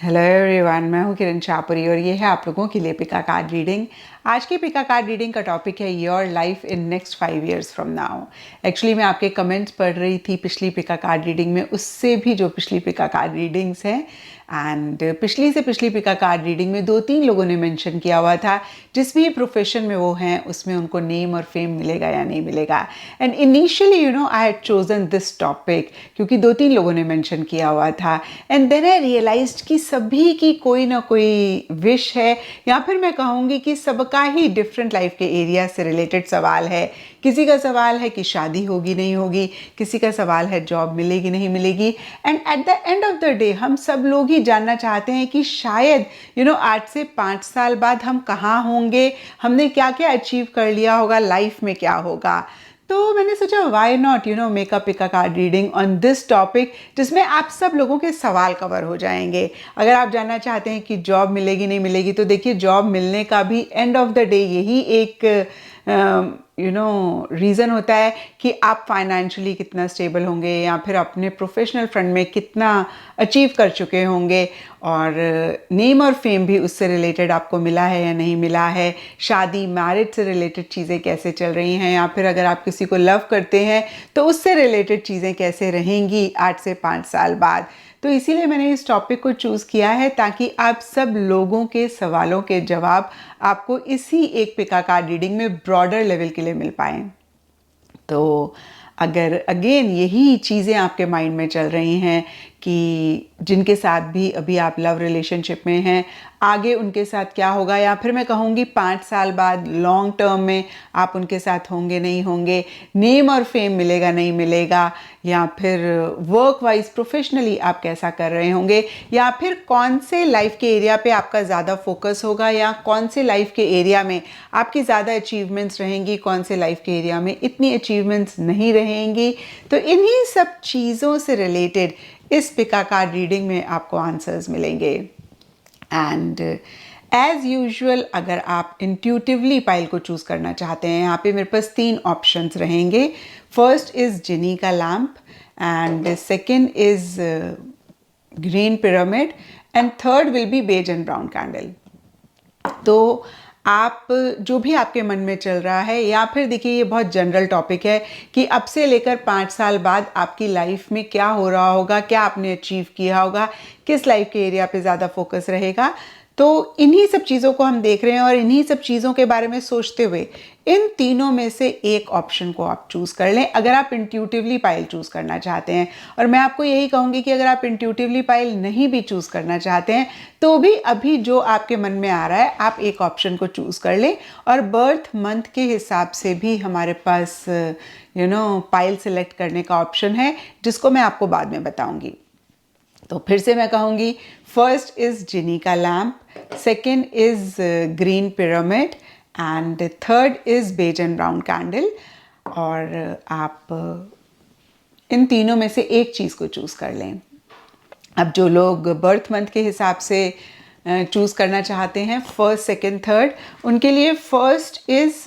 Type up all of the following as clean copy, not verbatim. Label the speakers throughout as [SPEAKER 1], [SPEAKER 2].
[SPEAKER 1] Hello everyone, मैं हूँ किरण शाहपुरी और ये है आप लोगों के लिए पिका कार्ड रीडिंग। आज की पिका कार्ड रीडिंग का टॉपिक है your life in next 5 years from now. Actually मैं आपके कमेंट्स पढ़ रही थी पिछली पिका कार्ड रीडिंग में, उससे भी जो पिछली पिका कार्ड रीडिंग्स हैं, एंड पिछली से पिछली पिका कार्ड रीडिंग में 2-3 लोगों ने मेंशन किया हुआ था जिस भी प्रोफेशन में वो हैं उसमें उनको नेम और फेम मिलेगा या नहीं मिलेगा। And initially I had chosen this topic क्योंकि 2-3 लोगों ने मेंशन किया हुआ था, एंड देन आई रियलाइज्ड कि सभी की कोई ना कोई विश है, या फिर मैं कहूँगी कि सबका ही डिफरेंट लाइफ के एरिया से रिलेटेड सवाल है। किसी का सवाल है कि शादी होगी नहीं होगी, किसी का सवाल है जॉब मिलेगी नहीं मिलेगी, and at the end of the day हम सब लोग ही जानना चाहते हैं कि शायद आज से 5 साल बाद हम कहाँ होंगे, हमने क्या क्या अचीव कर लिया होगा, लाइफ में क्या होगा। तो मैंने सोचा why not make a pick a card reading on this topic, जिसमें आप सब लोगों के सवाल कवर हो जाएंगे। अगर आप जानना चाहते हैं कि जॉब मिलेगी नहीं मिलेगी, तो देखिए जॉब मिलने का भी एंड ऑफ द डे यही एक रीज़न होता है कि आप फाइनेंशियली कितना स्टेबल होंगे या फिर अपने प्रोफेशनल फ्रंट में कितना अचीव कर चुके होंगे, और नेम और फेम भी उससे रिलेटेड आपको मिला है या नहीं मिला है, शादी मैरिज से रिलेटेड चीज़ें कैसे चल रही हैं, या फिर अगर आप किसी को लव करते हैं तो उससे रिलेटेड चीज़ें कैसे रहेंगी 8 से 5 साल बाद। तो इसीलिए मैंने इस टॉपिक को चूज़ किया है ताकि आप सब लोगों के सवालों के जवाब आपको इसी एक पिका कार्ड रीडिंग में ब्रॉडर लेवल के लिए मिल पाएँ। तो अगर अगेन यही चीज़ें आपके माइंड में चल रही हैं कि जिनके साथ भी अभी आप लव रिलेशनशिप में हैं, आगे उनके साथ क्या होगा, या फिर मैं कहूँगी 5 साल बाद लॉन्ग टर्म में आप उनके साथ होंगे नहीं होंगे, नेम और फेम मिलेगा नहीं मिलेगा, या फिर वर्क वाइज प्रोफेशनली आप कैसा कर रहे होंगे, या फिर कौन से लाइफ के एरिया पे आपका ज़्यादा फोकस होगा, या कौन से लाइफ के एरिया में आपकी ज़्यादा अचीवमेंट्स रहेंगी, कौन से लाइफ के एरिया में इतनी अचीवमेंट्स नहीं रहेंगी। तो इन्हीं सब चीज़ों से रिलेटेड इस पिका कार्ड रीडिंग में आपको आंसर्स मिलेंगे। एंड एज यूजुअल अगर आप इंट्यूटिवली पाइल को चूज़ करना चाहते हैं, यहाँ पे मेरे पास 3 ऑप्शंस रहेंगे। फर्स्ट इज़ जिनी का lamp, and second is green pyramid, and third will be beige and brown candle. तो आप जो भी आपके मन में चल रहा है, या फिर देखिए ये बहुत जनरल टॉपिक है कि अब से लेकर 5 साल बाद आपकी लाइफ में क्या हो रहा होगा, क्या आपने अचीव किया होगा, किस लाइफ के एरिया पे ज़्यादा फोकस रहेगा। तो इन्हीं सब चीज़ों को हम देख रहे हैं, और इन्हीं सब चीज़ों के बारे में सोचते हुए इन तीनों में से एक ऑप्शन को आप चूज़ कर लें अगर आप इंट्यूटिवली पाइल चूज़ करना चाहते हैं। और मैं आपको यही कहूँगी कि अगर आप इंट्यूटिवली पाइल नहीं भी चूज़ करना चाहते हैं तो भी अभी जो आपके मन में आ रहा है आप एक ऑप्शन को चूज़ कर लें। और बर्थ मंथ के हिसाब से भी हमारे पास पाइल सेलेक्ट करने का ऑप्शन है, जिसको मैं आपको बाद में बताऊँगी। तो फिर से मैं कहूँगी, फर्स्ट इज़ जिनी का lamp, second is green pyramid, and third is beige and brown candle. और आप इन तीनों में से एक चीज़ को चूज़ कर लें। अब जो लोग बर्थ मंथ के हिसाब से चूज़ करना चाहते हैं, फर्स्ट सेकेंड थर्ड, उनके लिए फर्स्ट इज़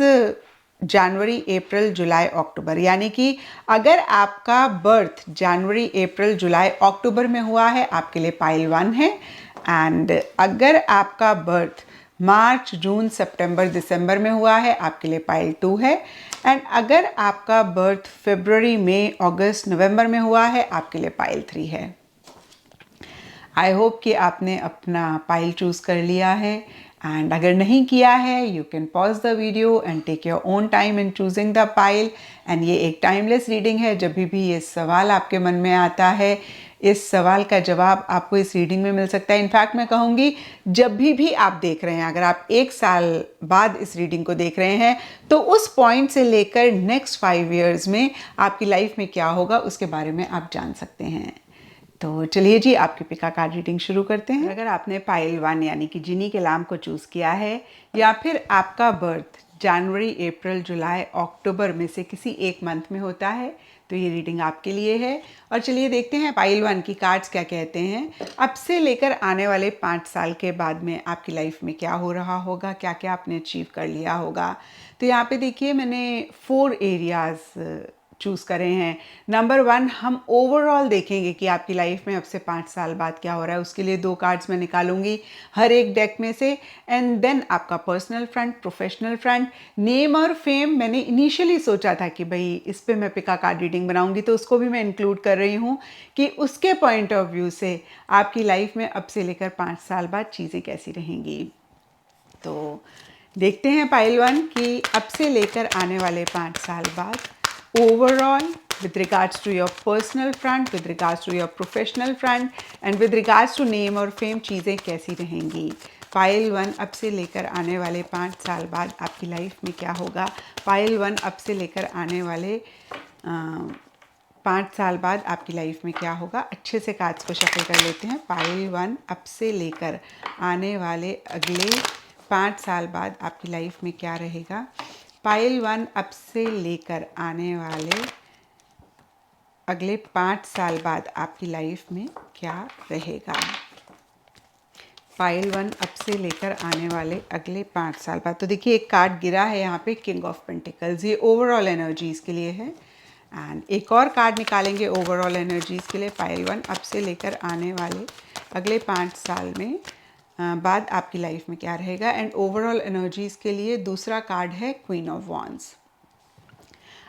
[SPEAKER 1] जनवरी अप्रैल जुलाई अक्टूबर, यानी कि अगर आपका बर्थ जनवरी अप्रैल जुलाई अक्टूबर में हुआ है आपके लिए पाइल 1 है, एंड अगर आपका बर्थ मार्च जून सितंबर दिसंबर में हुआ है आपके लिए पाइल 2 है, एंड अगर आपका बर्थ फरवरी मई अगस्त नवंबर में हुआ है आपके लिए पाइल 3 है। आई होप कि आपने अपना पाइल चूज़ कर लिया है, एंड अगर नहीं किया है you can pause the video and take your own time in choosing the pile. And ये एक टाइमलेस रीडिंग है, जब भी ये सवाल आपके मन में आता है इस सवाल का जवाब आपको इस रीडिंग में मिल सकता है। इनफैक्ट मैं कहूँगी जब भी आप देख रहे हैं, अगर आप 1 साल बाद इस रीडिंग को देख रहे हैं तो उस पॉइंट से लेकर नेक्स्ट 5 years में आपकी लाइफ में क्या होगा उसके बारे में आप जान सकते हैं। तो चलिए जी, आपकी पिका कार्ड रीडिंग शुरू करते हैं। अगर आपने पाइल 1 यानी कि जिनी के लैम्प को चूज़ किया है, या फिर आपका बर्थ जनवरी अप्रैल जुलाई अक्टूबर में से किसी एक मंथ में होता है, तो ये रीडिंग आपके लिए है। और चलिए देखते हैं पाइल 1 की कार्ड्स क्या कहते हैं। अब से लेकर आने वाले 5 साल के बाद में आपकी लाइफ में क्या हो रहा होगा, क्या क्या आपने अचीव कर लिया होगा। तो यहाँ पे देखिए मैंने 4 एरियाज़ चूज़ करे हैं। नंबर 1 हम ओवरऑल देखेंगे कि आपकी लाइफ में अब से 5 साल बाद क्या हो रहा है, उसके लिए 2 कार्ड्स मैं निकालूंगी हर एक डेक में से। एंड देन आपका personal front, professional front, name और फेम मैंने इनिशियली सोचा था कि भाई इस पे मैं पिका कार्ड रीडिंग बनाऊंगी, तो उसको भी मैं इंक्लूड कर रही हूँ कि उसके पॉइंट ऑफ व्यू से आपकी लाइफ में अब से लेकर 5 साल बाद चीज़ें कैसी रहेंगी। तो देखते हैं पाइल 1 कि अब से लेकर आने वाले 5 साल बाद overall with regards to your personal front, with regards to your professional front and with regards to name और fame चीज़ें कैसी रहेंगी। पाइल 1 अब से लेकर आने वाले 5 साल बाद आपकी लाइफ में क्या होगा। पाइल 1 अब से लेकर आने वाले 5 साल बाद आपकी लाइफ में क्या होगा। अच्छे से कार्ड्स को शफल कर लेते हैं। पाइल 1 अब से लेकर आने वाले अगले 5 साल बाद आपकी लाइफ में क्या रहेगा। पाइल 1 अब से लेकर आने वाले अगले 5 साल बाद आपकी लाइफ में क्या रहेगा। पाइल 1 अब से लेकर आने वाले अगले 5 साल बाद। तो देखिए एक कार्ड गिरा है यहाँ पे, किंग ऑफ पेंटिकल्स, ये ओवरऑल एनर्जीज़ के लिए है। एंड एक और कार्ड निकालेंगे ओवरऑल एनर्जीज़ के लिए। पाइल 1 अब से लेकर आने वाले अगले 5 साल में बाद आपकी लाइफ में क्या रहेगा। एंड ओवरऑल एनर्जीज़ के लिए दूसरा कार्ड है क्वीन ऑफ वॉन्ड्स।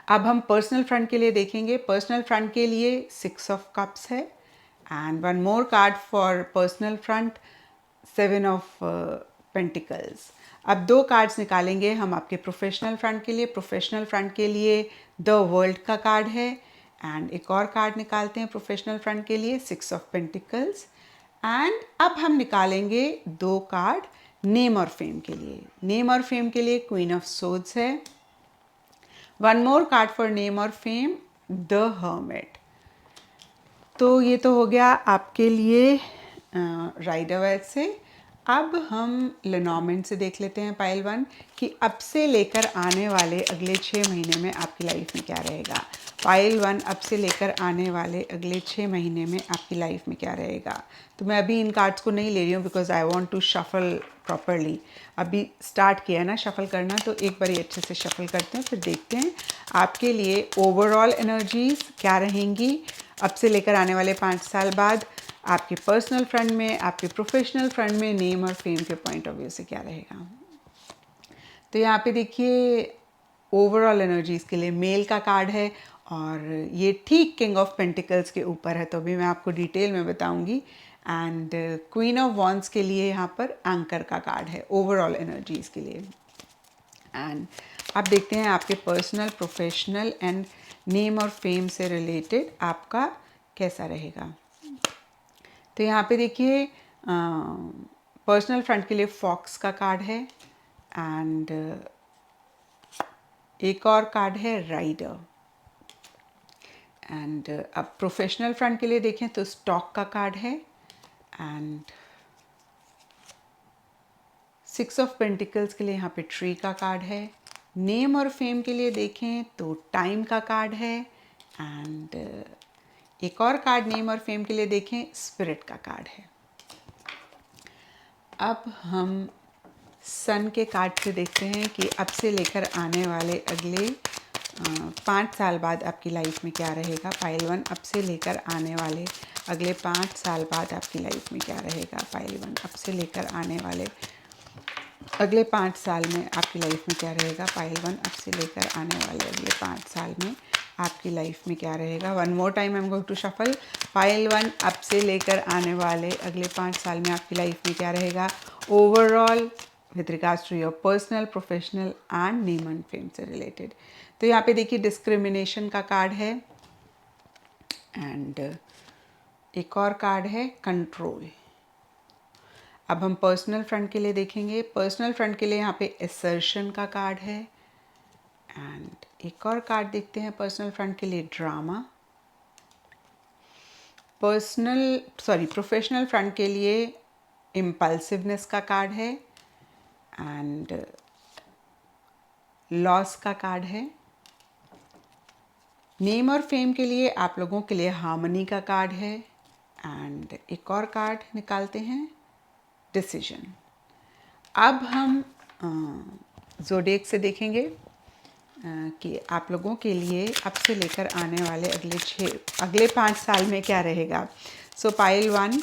[SPEAKER 1] अब हम पर्सनल फ्रंट के लिए देखेंगे। पर्सनल फ्रंट के लिए 6 ऑफ कप्स है and one more card for personal front, 7 of pentacles. अब 2 कार्ड्स निकालेंगे हम आपके प्रोफेशनल फ्रंट के लिए। प्रोफेशनल फ्रंट के लिए द वर्ल्ड का कार्ड है एंड एक और कार्ड निकालते हैं प्रोफेशनल फ्रंट के लिए, 6 ऑफ पेंटिकल्स। एंड अब हम निकालेंगे 2 कार्ड नेम और फेम के लिए। नेम और फेम के लिए क्वीन ऑफ सोर्ड्स है। One more card for name और फेम, द हर्मिट। तो ये तो हो गया आपके लिए राइडर वेट से। अब हम लेनॉर्मेंट से देख लेते हैं पाइल 1 कि अब से लेकर आने वाले अगले 6 महीने में आपकी लाइफ में क्या रहेगा। पाइल 1 अब से लेकर आने वाले अगले 6 महीने में आपकी लाइफ में क्या रहेगा। तो मैं अभी इन कार्ड्स को नहीं ले रही हूँ because I want to shuffle properly. अभी स्टार्ट किया है ना शफल करना, तो एक बार अच्छे से शफल करते हैं, फिर देखते हैं आपके लिए ओवरऑल एनर्जीज क्या रहेंगी अब से लेकर आने वाले 5 साल बाद। आपके पर्सनल फ्रंट में, आपके प्रोफेशनल फ्रंट में नेम और फेम के पॉइंट ऑफ व्यू से क्या रहेगा। तो यहाँ पे देखिए ओवरऑल एनर्जीज के लिए मेल का कार्ड है और ये ठीक किंग ऑफ पेंटिकल्स के ऊपर है, तो अभी मैं आपको डिटेल में बताऊंगी। एंड क्वीन ऑफ वॉन्ड्स के लिए यहाँ पर एंकर का कार्ड है ओवरऑल एनर्जीज के लिए। एंड आप देखते हैं आपके पर्सनल, प्रोफेशनल एंड नेम और फेम से रिलेटेड आपका कैसा रहेगा। तो यहाँ पे देखिए पर्सनल फ्रंट के लिए फॉक्स का कार्ड है एंड एक और कार्ड है राइडर। एंड अब प्रोफेशनल फ्रंट के लिए देखें तो स्टॉक का कार्ड है एंड 6 ऑफ पेंटिकल्स के लिए यहाँ पे ट्री का कार्ड है। नेम और फेम के लिए देखें तो टाइम का कार्ड है एंड एक और कार्ड नेम और फेम के लिए देखें स्पिरिट का कार्ड है। अब हम सन के कार्ड से देखते हैं कि अब से लेकर आने वाले अगले 5 साल बाद आपकी लाइफ में क्या रहेगा। पाइल 1 अब से लेकर आने वाले अगले 5 साल बाद आपकी लाइफ में क्या रहेगा। पाइल 1 अब से लेकर आने वाले अगले 5 साल में आपकी लाइफ में क्या रहेगा। पाइल 1 अब से लेकर आने वाले अगले 5 साल में आपकी लाइफ में क्या रहेगा। One more time I am going to shuffle. Pile 1 अब से लेकर आने वाले अगले 5 साल में आपकी लाइफ में क्या रहेगा। Overall with regards to your personal, professional and name and fame से रिलेटेड। तो यहाँ पे देखिए डिस्क्रिमिनेशन का कार्ड है एंड एक और कार्ड है कंट्रोल। अब हम पर्सनल फ्रंट के लिए देखेंगे। पर्सनल फ्रंट के लिए यहाँ पे असर्शन का कार्ड है एंड एक और कार्ड देखते हैं पर्सनल फ्रंट के लिए ड्रामा। प्रोफेशनल फ्रंट के लिए इम्पल्सिवनेस का कार्ड है एंड लॉस का कार्ड है। नेम और फेम के लिए आप लोगों के लिए हार्मनी का कार्ड है एंड एक और कार्ड निकालते हैं डिसीजन। अब हम ज़ोडिएक से देखेंगे कि आप लोगों के लिए अब से लेकर आने वाले अगले 5 साल में क्या रहेगा। सो पाइल 1,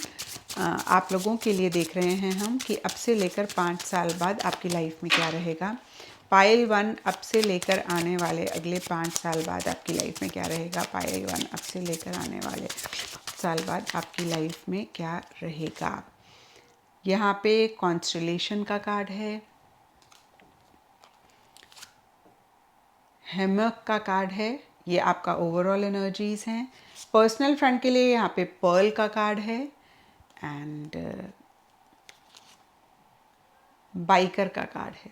[SPEAKER 1] आप लोगों के लिए देख रहे हैं हम कि अब से लेकर 5 साल बाद आपकी लाइफ में क्या रहेगा। पाइल 1, अब से लेकर आने वाले अगले 5 साल बाद आपकी लाइफ में क्या रहेगा। पाइल 1, अब से लेकर आने वाले 5 साल बाद आपकी लाइफ में क्या रहेगा। यहाँ पे कॉन्स्टेलेशन का कार्ड है, हैमक का कार्ड है, ये आपका ओवरऑल एनर्जीज हैं। पर्सनल फ्रंट के लिए यहाँ पे पर्ल का कार्ड है एंड बाइकर का कार्ड है।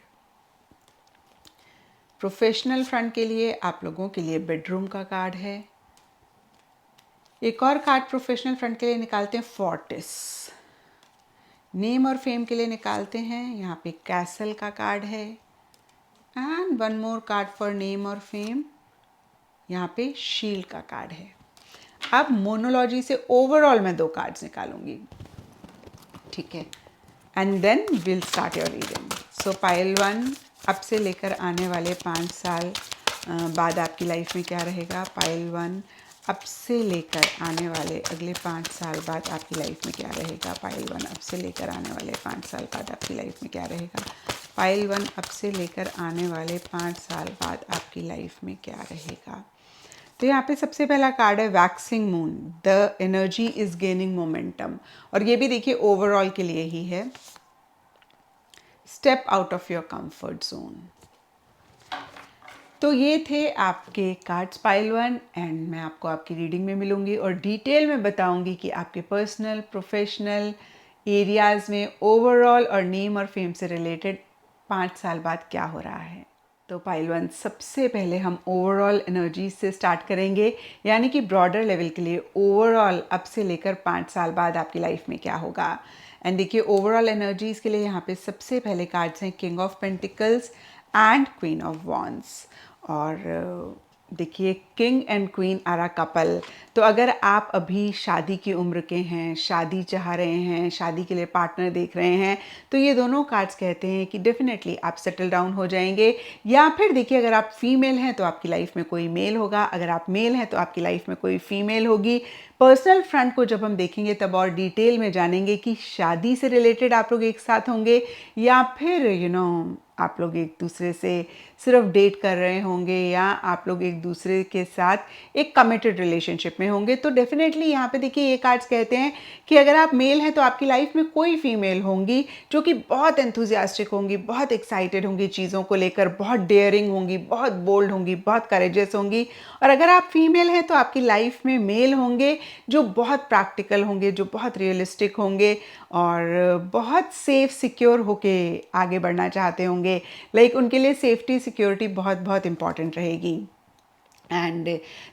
[SPEAKER 1] प्रोफेशनल फ्रंट के लिए आप लोगों के लिए बेडरूम का कार्ड है। एक और कार्ड प्रोफेशनल फ्रंट के लिए निकालते हैं, फोर्टिस। नेम और फेम के लिए निकालते हैं, यहाँ पे कैसल का कार्ड है and one more card for name और फेम, यहाँ पे शील्ड का कार्ड है। अब मोनोलॉजी से ओवरऑल मैं 2 कार्ड्स निकालूंगी, ठीक है, and then will start your reading. So pile 1, अब से लेकर आने वाले 5 साल बाद आपकी लाइफ में क्या रहेगा। पाइल 1, अब से लेकर आने वाले अगले 5 साल बाद आपकी लाइफ में क्या रहेगा। पाइल 1, अब से लेकर आने वाले 5 साल बाद आपकी लाइफ में क्या रहेगा। पाइल 1, अब से लेकर आने वाले 5 साल बाद आपकी लाइफ में क्या रहेगा। तो यहाँ पे सबसे पहला कार्ड है waxing moon, the energy is gaining momentum, और ये भी देखिए ओवरऑल के लिए ही है। Step out of your comfort zone. तो ये थे आपके कार्ड्स पाइल 1 एंड मैं आपको आपकी रीडिंग में मिलूंगी और डिटेल में बताऊंगी कि आपके पर्सनल प्रोफेशनल एरियाज में ओवरऑल और नेम और फेम से रिलेटेड 5 साल बाद क्या हो रहा है। तो पाइल 1, सबसे पहले हम ओवरऑल एनर्जी से स्टार्ट करेंगे, यानी कि ब्रॉडर लेवल के लिए ओवरऑल अब से लेकर 5 साल बाद आपकी लाइफ में क्या होगा। एंड देखिए ओवरऑल एनर्जीज के लिए यहाँ पे सबसे पहले कार्ड्स हैं king of pentacles and queen of wands. और देखिए king and queen are a couple. तो अगर आप अभी शादी की उम्र के हैं, शादी चाह रहे हैं, शादी के लिए पार्टनर देख रहे हैं, तो ये दोनों कार्ड्स कहते हैं कि डेफिनेटली आप सेटल डाउन हो जाएंगे। या फिर देखिए अगर आप फीमेल हैं तो आपकी लाइफ में कोई मेल होगा, अगर आप मेल हैं तो आपकी लाइफ में कोई फीमेल होगी। पर्सनल फ्रंट को जब हम देखेंगे तब और डिटेल में जानेंगे कि शादी से रिलेटेड आप लोग एक साथ होंगे या फिर आप लोग एक दूसरे से सिर्फ डेट कर रहे होंगे या आप लोग एक दूसरे के साथ एक कमिटेड रिलेशनशिप में होंगे। तो डेफिनेटली यहाँ पे देखिए ये कार्ड्स कहते हैं कि अगर आप मेल हैं तो आपकी लाइफ में कोई फीमेल होंगी जो कि बहुत एंथुजियास्टिक होंगी, बहुत एक्साइटेड होंगी चीज़ों को लेकर, बहुत डेयरिंग होंगी, बहुत बोल्ड होंगी, बहुत करेजियस होंगी। और अगर आप फीमेल हैं तो आपकी लाइफ में मेल होंगे जो बहुत प्रैक्टिकल होंगे, जो बहुत रियलिस्टिक होंगे और बहुत सेफ सिक्योर होके आगे बढ़ना चाहते होंगे। लाइक उनके लिए सेफ्टी सिक्योरिटी बहुत बहुत इंपॉर्टेंट रहेगी। एंड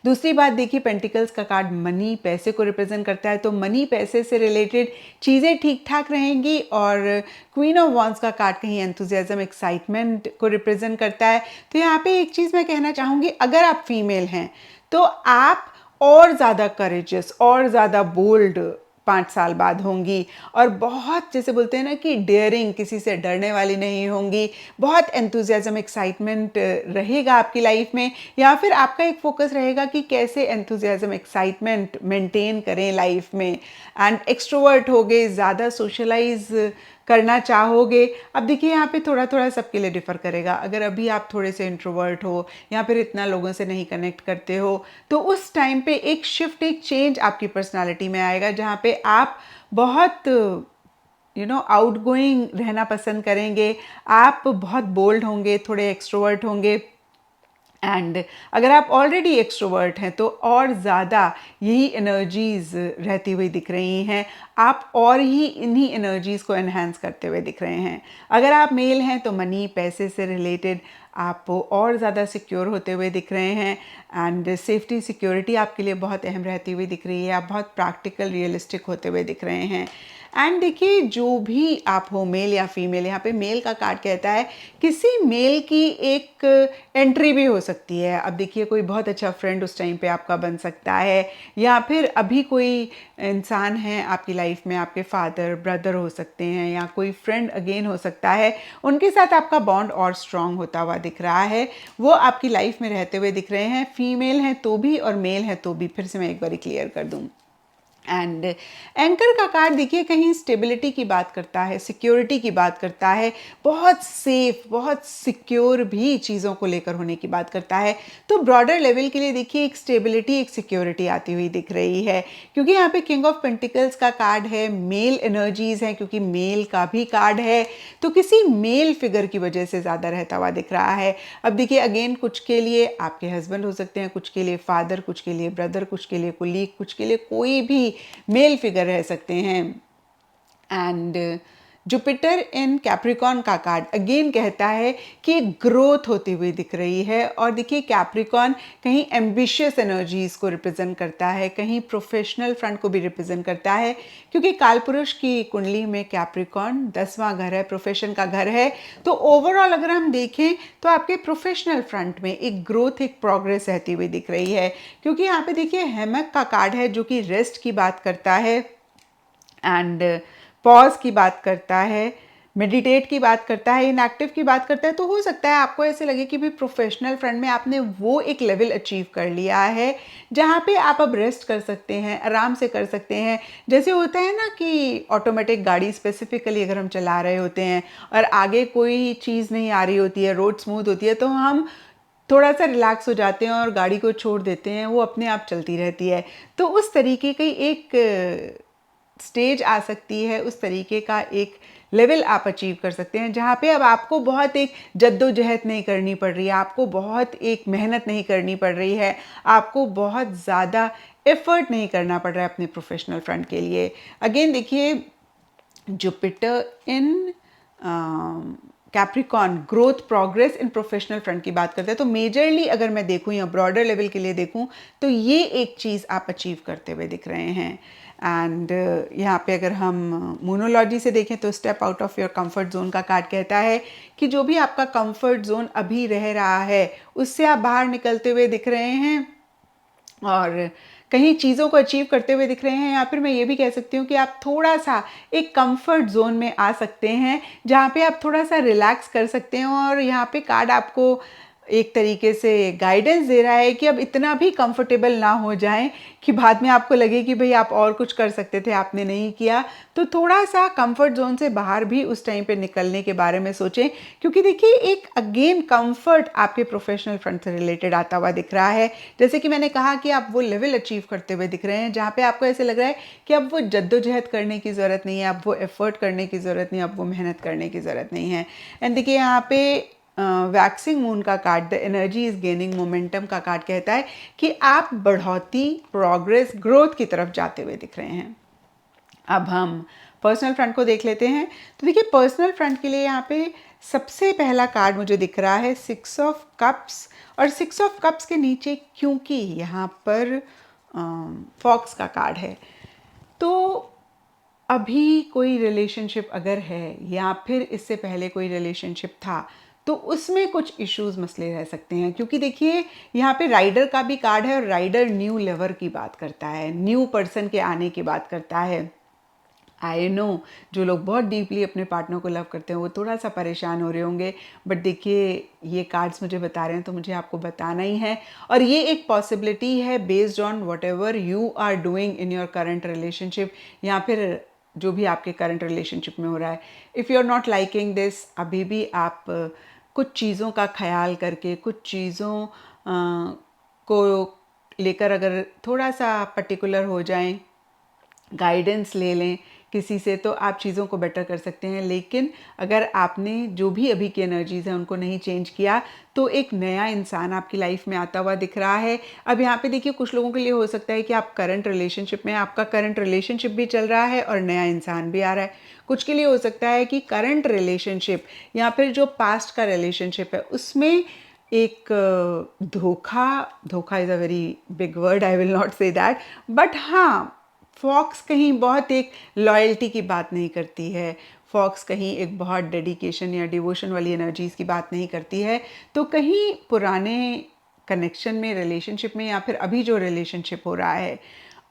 [SPEAKER 1] दूसरी बात देखिए पेंटिकल्स का कार्ड मनी, पैसे को रिप्रेजेंट करता है, तो मनी पैसे से रिलेटेड चीज़ें ठीक ठाक रहेंगी। और क्वीन ऑफ वॉन्ड्स का कार्ड कहीं एंथुजियाज्म एक्साइटमेंट को रिप्रेजेंट करता है। तो यहाँ पे एक चीज़ मैं कहना चाहूँगी, अगर आप फीमेल हैं तो आप और ज़्यादा करेजियस और ज़्यादा बोल्ड 5 साल बाद होंगी और बहुत जैसे बोलते हैं ना कि डेयरिंग, किसी से डरने वाली नहीं होंगी, बहुत एंथुजियाज्म एक्साइटमेंट रहेगा आपकी लाइफ में। या फिर आपका एक फोकस रहेगा कि कैसे एंथुजियाज्म एक्साइटमेंट मेंटेन करें लाइफ में। एंड एक्सट्रोवर्ट होगे, ज़्यादा सोशलाइज करना चाहोगे। अब देखिए यहाँ पे थोड़ा थोड़ा सबके लिए डिफ़र करेगा। अगर अभी आप थोड़े से इंट्रोवर्ट हो या फिर इतना लोगों से नहीं कनेक्ट करते हो तो उस टाइम पे एक शिफ्ट, एक चेंज आपकी पर्सनालिटी में आएगा जहाँ पे आप बहुत आउटगोइंग रहना पसंद करेंगे, आप बहुत बोल्ड होंगे, थोड़े एक्सट्रोवर्ट होंगे। एंड अगर आप ऑलरेडी एक्सट्रोवर्ट हैं तो और ज़्यादा यही एनर्जीज़ रहती हुई दिख रही हैं, आप और ही इन्हीं एनर्जीज़ को एनहांस करते हुए दिख रहे हैं। अगर आप मेल हैं तो मनी, पैसे से रिलेटेड आप और ज़्यादा सिक्योर होते हुए दिख रहे हैं एंड सेफ्टी सिक्योरिटी आपके लिए बहुत अहम रहती हुई दिख रही है, आप बहुत प्रैक्टिकल रियलिस्टिक होते हुए दिख रहे हैं। एंड देखिए जो भी आप हो, मेल या फीमेल, यहाँ पे मेल का कार्ड कहता है किसी मेल की एक एंट्री भी हो सकती है। अब देखिए कोई बहुत अच्छा फ्रेंड उस टाइम पे आपका बन सकता है या फिर अभी कोई इंसान हैं आपकी लाइफ में, आपके फादर, ब्रदर हो सकते हैं या कोई फ्रेंड अगेन हो सकता है, उनके साथ आपका बॉन्ड और स्ट्रांग होता हुआ दिख रहा है, वो आपकी लाइफ में रहते हुए दिख रहे हैं। फीमेल हैं तो भी और मेल हैं तो भी, फिर से मैं एक बार क्लियर कर दूँ। एंड एंकर का कार्ड देखिए कहीं स्टेबिलिटी की बात करता है, सिक्योरिटी की बात करता है, बहुत सेफ, बहुत सिक्योर भी चीज़ों को लेकर होने की बात करता है। तो ब्रॉडर लेवल के लिए देखिए एक स्टेबिलिटी, एक सिक्योरिटी आती हुई दिख रही है, क्योंकि यहाँ पे किंग ऑफ पेंटिकल्स का कार्ड है, मेल एनर्जीज हैं, क्योंकि मेल का भी कार्ड है, तो किसी मेल फिगर की वजह से ज़्यादा रहता हुआ दिख रहा है। अब देखिए अगेन कुछ के लिए आपके हस्बैंड हो सकते हैं, कुछ के लिए फादर, कुछ के लिए ब्रदर, कुछ के लिए कोलीग, कुछ के लिए कोई भी मेल फिगर रह सकते हैं। एंड जुपिटर इन कैप्रिकॉन का कार्ड अगेन कहता है कि ग्रोथ होती हुई दिख रही है। और देखिए कैप्रिकॉन कहीं एम्बिशियस एनर्जीज को रिप्रेजेंट करता है, कहीं प्रोफेशनल फ्रंट को भी रिप्रेजेंट करता है, क्योंकि कालपुरुष की कुंडली में कैप्रिकॉन 10वां घर है, प्रोफेशन का घर है। तो ओवरऑल अगर हम देखें तो आपके प्रोफेशनल फ्रंट में एक ग्रोथ, एक प्रोग्रेस रहती हुई दिख रही है, क्योंकि यहाँ पे देखिए हैमक का कार्ड है जो कि रेस्ट की बात करता है एंड पॉज की बात करता है, मेडिटेट की बात करता है, इनएक्टिव की बात करता है। तो हो सकता है आपको ऐसे लगे कि भी प्रोफेशनल फ्रंट में आपने वो एक लेवल अचीव कर लिया है जहाँ पे आप अब रेस्ट कर सकते हैं, आराम से कर सकते हैं। जैसे होता है ना कि ऑटोमेटिक गाड़ी स्पेसिफिकली अगर हम चला रहे होते हैं और आगे कोई चीज़ नहीं आ रही होती है, रोड स्मूथ होती है, तो हम थोड़ा सा रिलैक्स हो जाते हैं और गाड़ी को छोड़ देते हैं, वो अपने आप चलती रहती है। तो उस तरीके की एक स्टेज आ सकती है, उस तरीके का एक लेवल आप अचीव कर सकते हैं जहाँ पे अब आपको बहुत एक जद्दोजहद नहीं करनी पड़ रही है, आपको बहुत एक मेहनत नहीं करनी पड़ रही है, आपको बहुत ज़्यादा एफर्ट नहीं करना पड़ रहा है अपने प्रोफेशनल फ्रंट के लिए। अगेन देखिए Jupiter in Capricorn growth, progress in professional front की बात करते हैं। तो मेजरली अगर मैं देखूं या ब्रॉडर लेवल के लिए देखूं तो ये एक चीज़ आप अचीव करते हुए दिख रहे हैं। एंड यहाँ पे अगर हम मोनोलॉजी से देखें तो step out of your comfort zone का कार्ड कहता है कि जो भी आपका कंफर्ट जोन अभी रह रहा है उससे आप बाहर निकलते हुए दिख रहे हैं और कहीं चीज़ों को अचीव करते हुए दिख रहे हैं, या फिर मैं ये भी कह सकती हूँ कि आप थोड़ा सा एक कंफर्ट जोन में आ सकते हैं जहाँ पे आप थोड़ा सा रिलैक्स कर सकते हैं। और यहाँ पे कार्ड आपको एक तरीके से गाइडेंस दे रहा है कि अब इतना भी कंफर्टेबल ना हो जाएं कि बाद में आपको लगे कि भाई आप और कुछ कर सकते थे, आपने नहीं किया। तो थोड़ा सा कंफर्ट जोन से बाहर भी उस टाइम पे निकलने के बारे में सोचें, क्योंकि देखिए एक अगेन कंफर्ट आपके प्रोफेशनल फ्रंट से रिलेटेड आता हुआ दिख रहा है। जैसे कि मैंने कहा कि आप वो लेवल अचीव करते हुए दिख रहे हैं जहाँ पे आपको ऐसे लग रहा है कि अब वो जद्दोजहद करने की ज़रूरत नहीं है, अब वो एफर्ट करने की ज़रूरत नहीं है, अब वो मेहनत करने की ज़रूरत नहीं है। एंड देखिए यहाँ पे वैक्सिंग मून का card the energy is gaining momentum का कार्ड कहता है कि आप बढ़ोतरी, प्रोग्रेस, ग्रोथ की तरफ जाते हुए दिख रहे हैं। अब हम पर्सनल फ्रंट को देख लेते हैं। तो देखिए पर्सनल फ्रंट के लिए यहाँ पे सबसे पहला कार्ड मुझे दिख रहा है 6 ऑफ कप्स, और 6 ऑफ कप्स के नीचे क्योंकि यहाँ पर फॉक्स का कार्ड है, तो अभी कोई रिलेशनशिप अगर है या फिर इससे पहले कोई रिलेशनशिप था तो उसमें कुछ इश्यूज मसले रह सकते हैं, क्योंकि देखिए यहाँ पे राइडर का भी कार्ड है और राइडर न्यू लवर की बात करता है, न्यू पर्सन के आने की बात करता है। आई नो जो लोग बहुत डीपली अपने पार्टनर को लव करते हैं वो थोड़ा सा परेशान हो रहे होंगे, बट देखिए ये कार्ड्स मुझे बता रहे हैं तो मुझे आपको बताना ही है। और ये एक पॉसिबिलिटी है based on whatever you are doing in your current relationship, या फिर जो भी आपके करंट रिलेशनशिप में हो रहा है। If you are not liking this, अभी भी आप कुछ चीज़ों का ख्याल करके, कुछ चीज़ों को लेकर अगर थोड़ा सा पर्टिकुलर हो जाएं, गाइडेंस ले लें किसी से, तो आप चीज़ों को बेटर कर सकते हैं। लेकिन अगर आपने जो भी अभी की एनर्जीज़ हैं उनको नहीं चेंज किया तो एक नया इंसान आपकी लाइफ में आता हुआ दिख रहा है। अब यहाँ पे देखिए कुछ लोगों के लिए हो सकता है कि आप करंट रिलेशनशिप में, आपका करंट रिलेशनशिप भी चल रहा है और नया इंसान भी आ रहा है। कुछ के लिए हो सकता है कि करंट रिलेशनशिप या फिर जो पास्ट का रिलेशनशिप है उसमें एक धोखा is a very big word, I will not say that, but हाँ फॉक्स कहीं बहुत एक लॉयल्टी की बात नहीं करती है, फॉक्स कहीं एक बहुत डेडिकेशन या डिवोशन वाली एनर्जीज की बात नहीं करती है। तो कहीं पुराने कनेक्शन में, रिलेशनशिप में, या फिर अभी जो रिलेशनशिप हो रहा है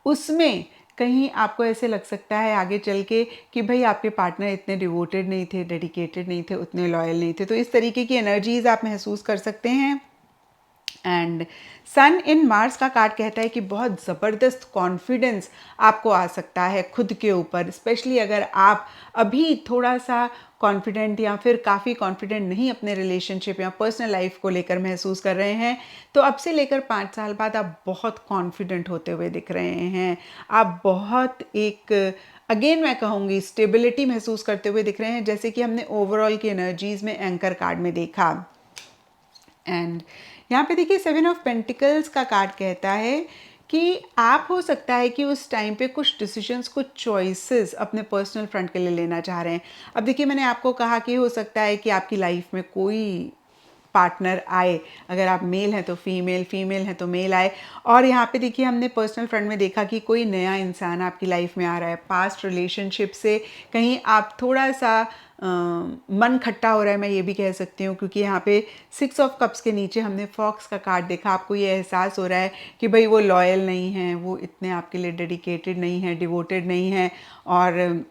[SPEAKER 1] उसमें कहीं आपको ऐसे लग सकता है आगे चल के कि भाई आपके पार्टनर इतने डिवोटेड नहीं थे, डेडिकेटेड नहीं थे, उतने लॉयल नहीं थे। तो इस तरीके की एनर्जीज आप महसूस कर सकते हैं। एंड सन इन मार्स का कार्ड कहता है कि बहुत ज़बरदस्त कॉन्फिडेंस आपको आ सकता है खुद के ऊपर, स्पेशली अगर आप अभी थोड़ा सा कॉन्फिडेंट या फिर काफ़ी कॉन्फिडेंट नहीं अपने रिलेशनशिप या पर्सनल लाइफ को लेकर महसूस कर रहे हैं, तो अब से लेकर 5 साल बाद आप बहुत कॉन्फिडेंट होते हुए दिख रहे हैं। आप बहुत एक अगेन मैं कहूँगी स्टेबिलिटी महसूस करते हुए दिख रहे हैं, जैसे कि हमने ओवरऑल की एनर्जीज़ में एंकर कार्ड में देखा। एंड यहाँ पे देखिए 7 ऑफ पेंटिकल्स का कार्ड कहता है कि आप हो सकता है कि उस टाइम पे कुछ डिसीजंस, कुछ चॉइसेस अपने पर्सनल फ्रंट के लिए लेना चाह रहे हैं। अब देखिए मैंने आपको कहा कि हो सकता है कि आपकी लाइफ में कोई पार्टनर आए, अगर आप मेल हैं तो फीमेल, फीमेल हैं तो मेल आए। और यहाँ पे देखिए हमने पर्सनल फ्रंट में देखा कि कोई नया इंसान आपकी लाइफ में आ रहा है। पास्ट रिलेशनशिप से कहीं आप थोड़ा सा मन खट्टा हो रहा है, मैं ये भी कह सकती हूँ, क्योंकि यहाँ पे 6 ऑफ कप्स के नीचे हमने फॉक्स का कार्ड देखा। आपको ये एहसास हो रहा है कि भाई वो लॉयल नहीं हैं, वो इतने आपके लिए डेडिकेटेड नहीं हैं, डिवोटेड नहीं हैं। और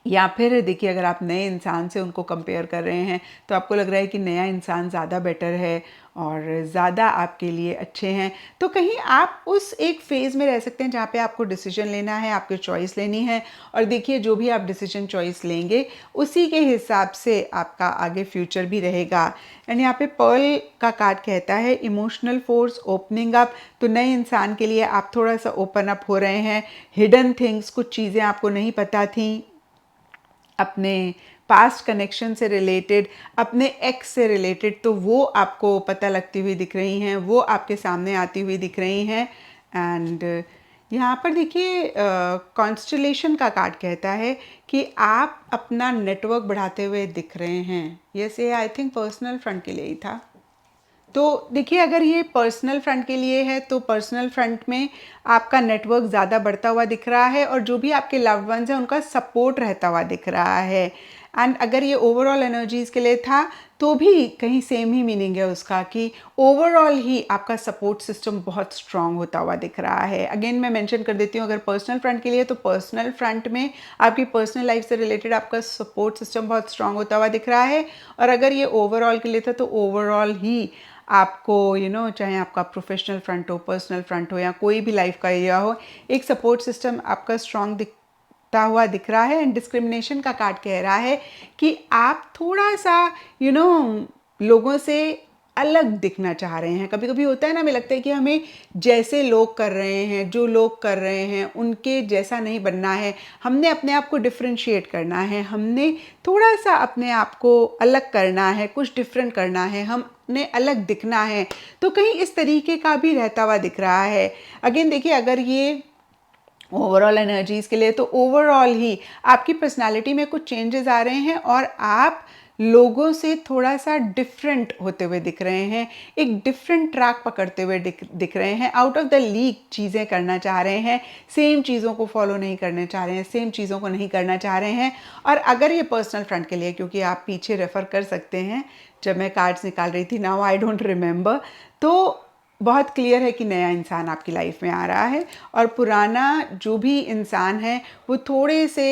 [SPEAKER 1] या फिर देखिए अगर आप नए इंसान से उनको कंपेयर कर रहे हैं तो आपको लग रहा है कि नया इंसान ज़्यादा बेटर है और ज़्यादा आपके लिए अच्छे हैं। तो कहीं आप उस एक फ़ेज़ में रह सकते हैं जहाँ पे आपको डिसीजन लेना है, आपको चॉइस लेनी है। और देखिए जो भी आप डिसीजन चॉइस लेंगे उसी के हिसाब से आपका आगे फ्यूचर भी रहेगा। एंड यहाँ पे पर्ल का कार्ड कहता है इमोशनल फोर्स ओपनिंग अप। तो नए इंसान के लिए आप थोड़ा सा ओपन अप हो रहे हैं। हिडन थिंग्स, कुछ चीज़ें आपको नहीं पता थी अपने पास्ट कनेक्शन से रिलेटेड, अपने एक्स से रिलेटेड, तो वो आपको पता लगती हुई दिख रही हैं, वो आपके सामने आती हुई दिख रही हैं। एंड यहाँ पर देखिए कॉन्स्टलेशन का कार्ड कहता है कि आप अपना नेटवर्क बढ़ाते हुए दिख रहे हैं। ये आई थिंक पर्सनल फ्रंट के लिए ही था। तो देखिए अगर ये पर्सनल फ्रंट के लिए है तो पर्सनल फ्रंट में आपका नेटवर्क ज़्यादा बढ़ता हुआ दिख रहा है और जो भी आपके लव्ड वंस हैं उनका सपोर्ट रहता हुआ दिख रहा है। एंड अगर ये ओवरऑल एनर्जीज़ के लिए था तो भी कहीं सेम ही मीनिंग है उसका कि ओवरऑल ही आपका सपोर्ट सिस्टम बहुत स्ट्रांग होता हुआ दिख रहा है। अगेन मैं मेंशन कर देती हूँ, अगर पर्सनल फ्रंट के लिए तो पर्सनल फ्रंट में आपकी पर्सनल लाइफ से रिलेटेड आपका सपोर्ट सिस्टम बहुत स्ट्रांग होता हुआ दिख रहा है। और अगर ये ओवरऑल के लिए था तो ओवरऑल ही आपको चाहे आपका प्रोफेशनल फ्रंट हो, पर्सनल फ्रंट हो या कोई भी लाइफ का एरिया हो, एक सपोर्ट सिस्टम आपका स्ट्रांग दिखता हुआ दिख रहा है। एंड डिस्क्रिमिनेशन का कार्ड कह रहा है कि आप थोड़ा सा लोगों से अलग दिखना चाह रहे हैं। कभी कभी होता है ना, हमें लगता है कि हमें जैसे लोग कर रहे हैं, जो लोग कर रहे हैं उनके जैसा नहीं बनना है, हमने अपने आप को डिफ्रेंशिएट करना है, हमने थोड़ा सा अपने आप को अलग करना है, कुछ डिफरेंट करना है, हमने अलग दिखना है। तो कहीं इस तरीके का भी रहता हुआ दिख रहा है। अगेन देखिए अगर ये ओवरऑल एनर्जीज़ के लिए तो ओवरऑल ही आपकी पर्सनालिटी में कुछ चेंजेस आ रहे हैं और आप लोगों से थोड़ा सा डिफरेंट होते हुए दिख रहे हैं, एक डिफरेंट ट्रैक पकड़ते हुए दिख रहे हैं, आउट ऑफ द लीग चीज़ें करना चाह रहे हैं, सेम चीज़ों को फॉलो नहीं करना चाह रहे हैं, सेम चीज़ों को नहीं करना चाह रहे हैं। और अगर ये पर्सनल फ्रंट के लिए, क्योंकि आप पीछे रेफ़र कर सकते हैं जब मैं कार्ड्स निकाल रही थी, नाउ आई डोंट रिमेंबर, तो बहुत क्लियर है कि नया इंसान आपकी लाइफ में आ रहा है और पुराना जो भी इंसान है वो थोड़े से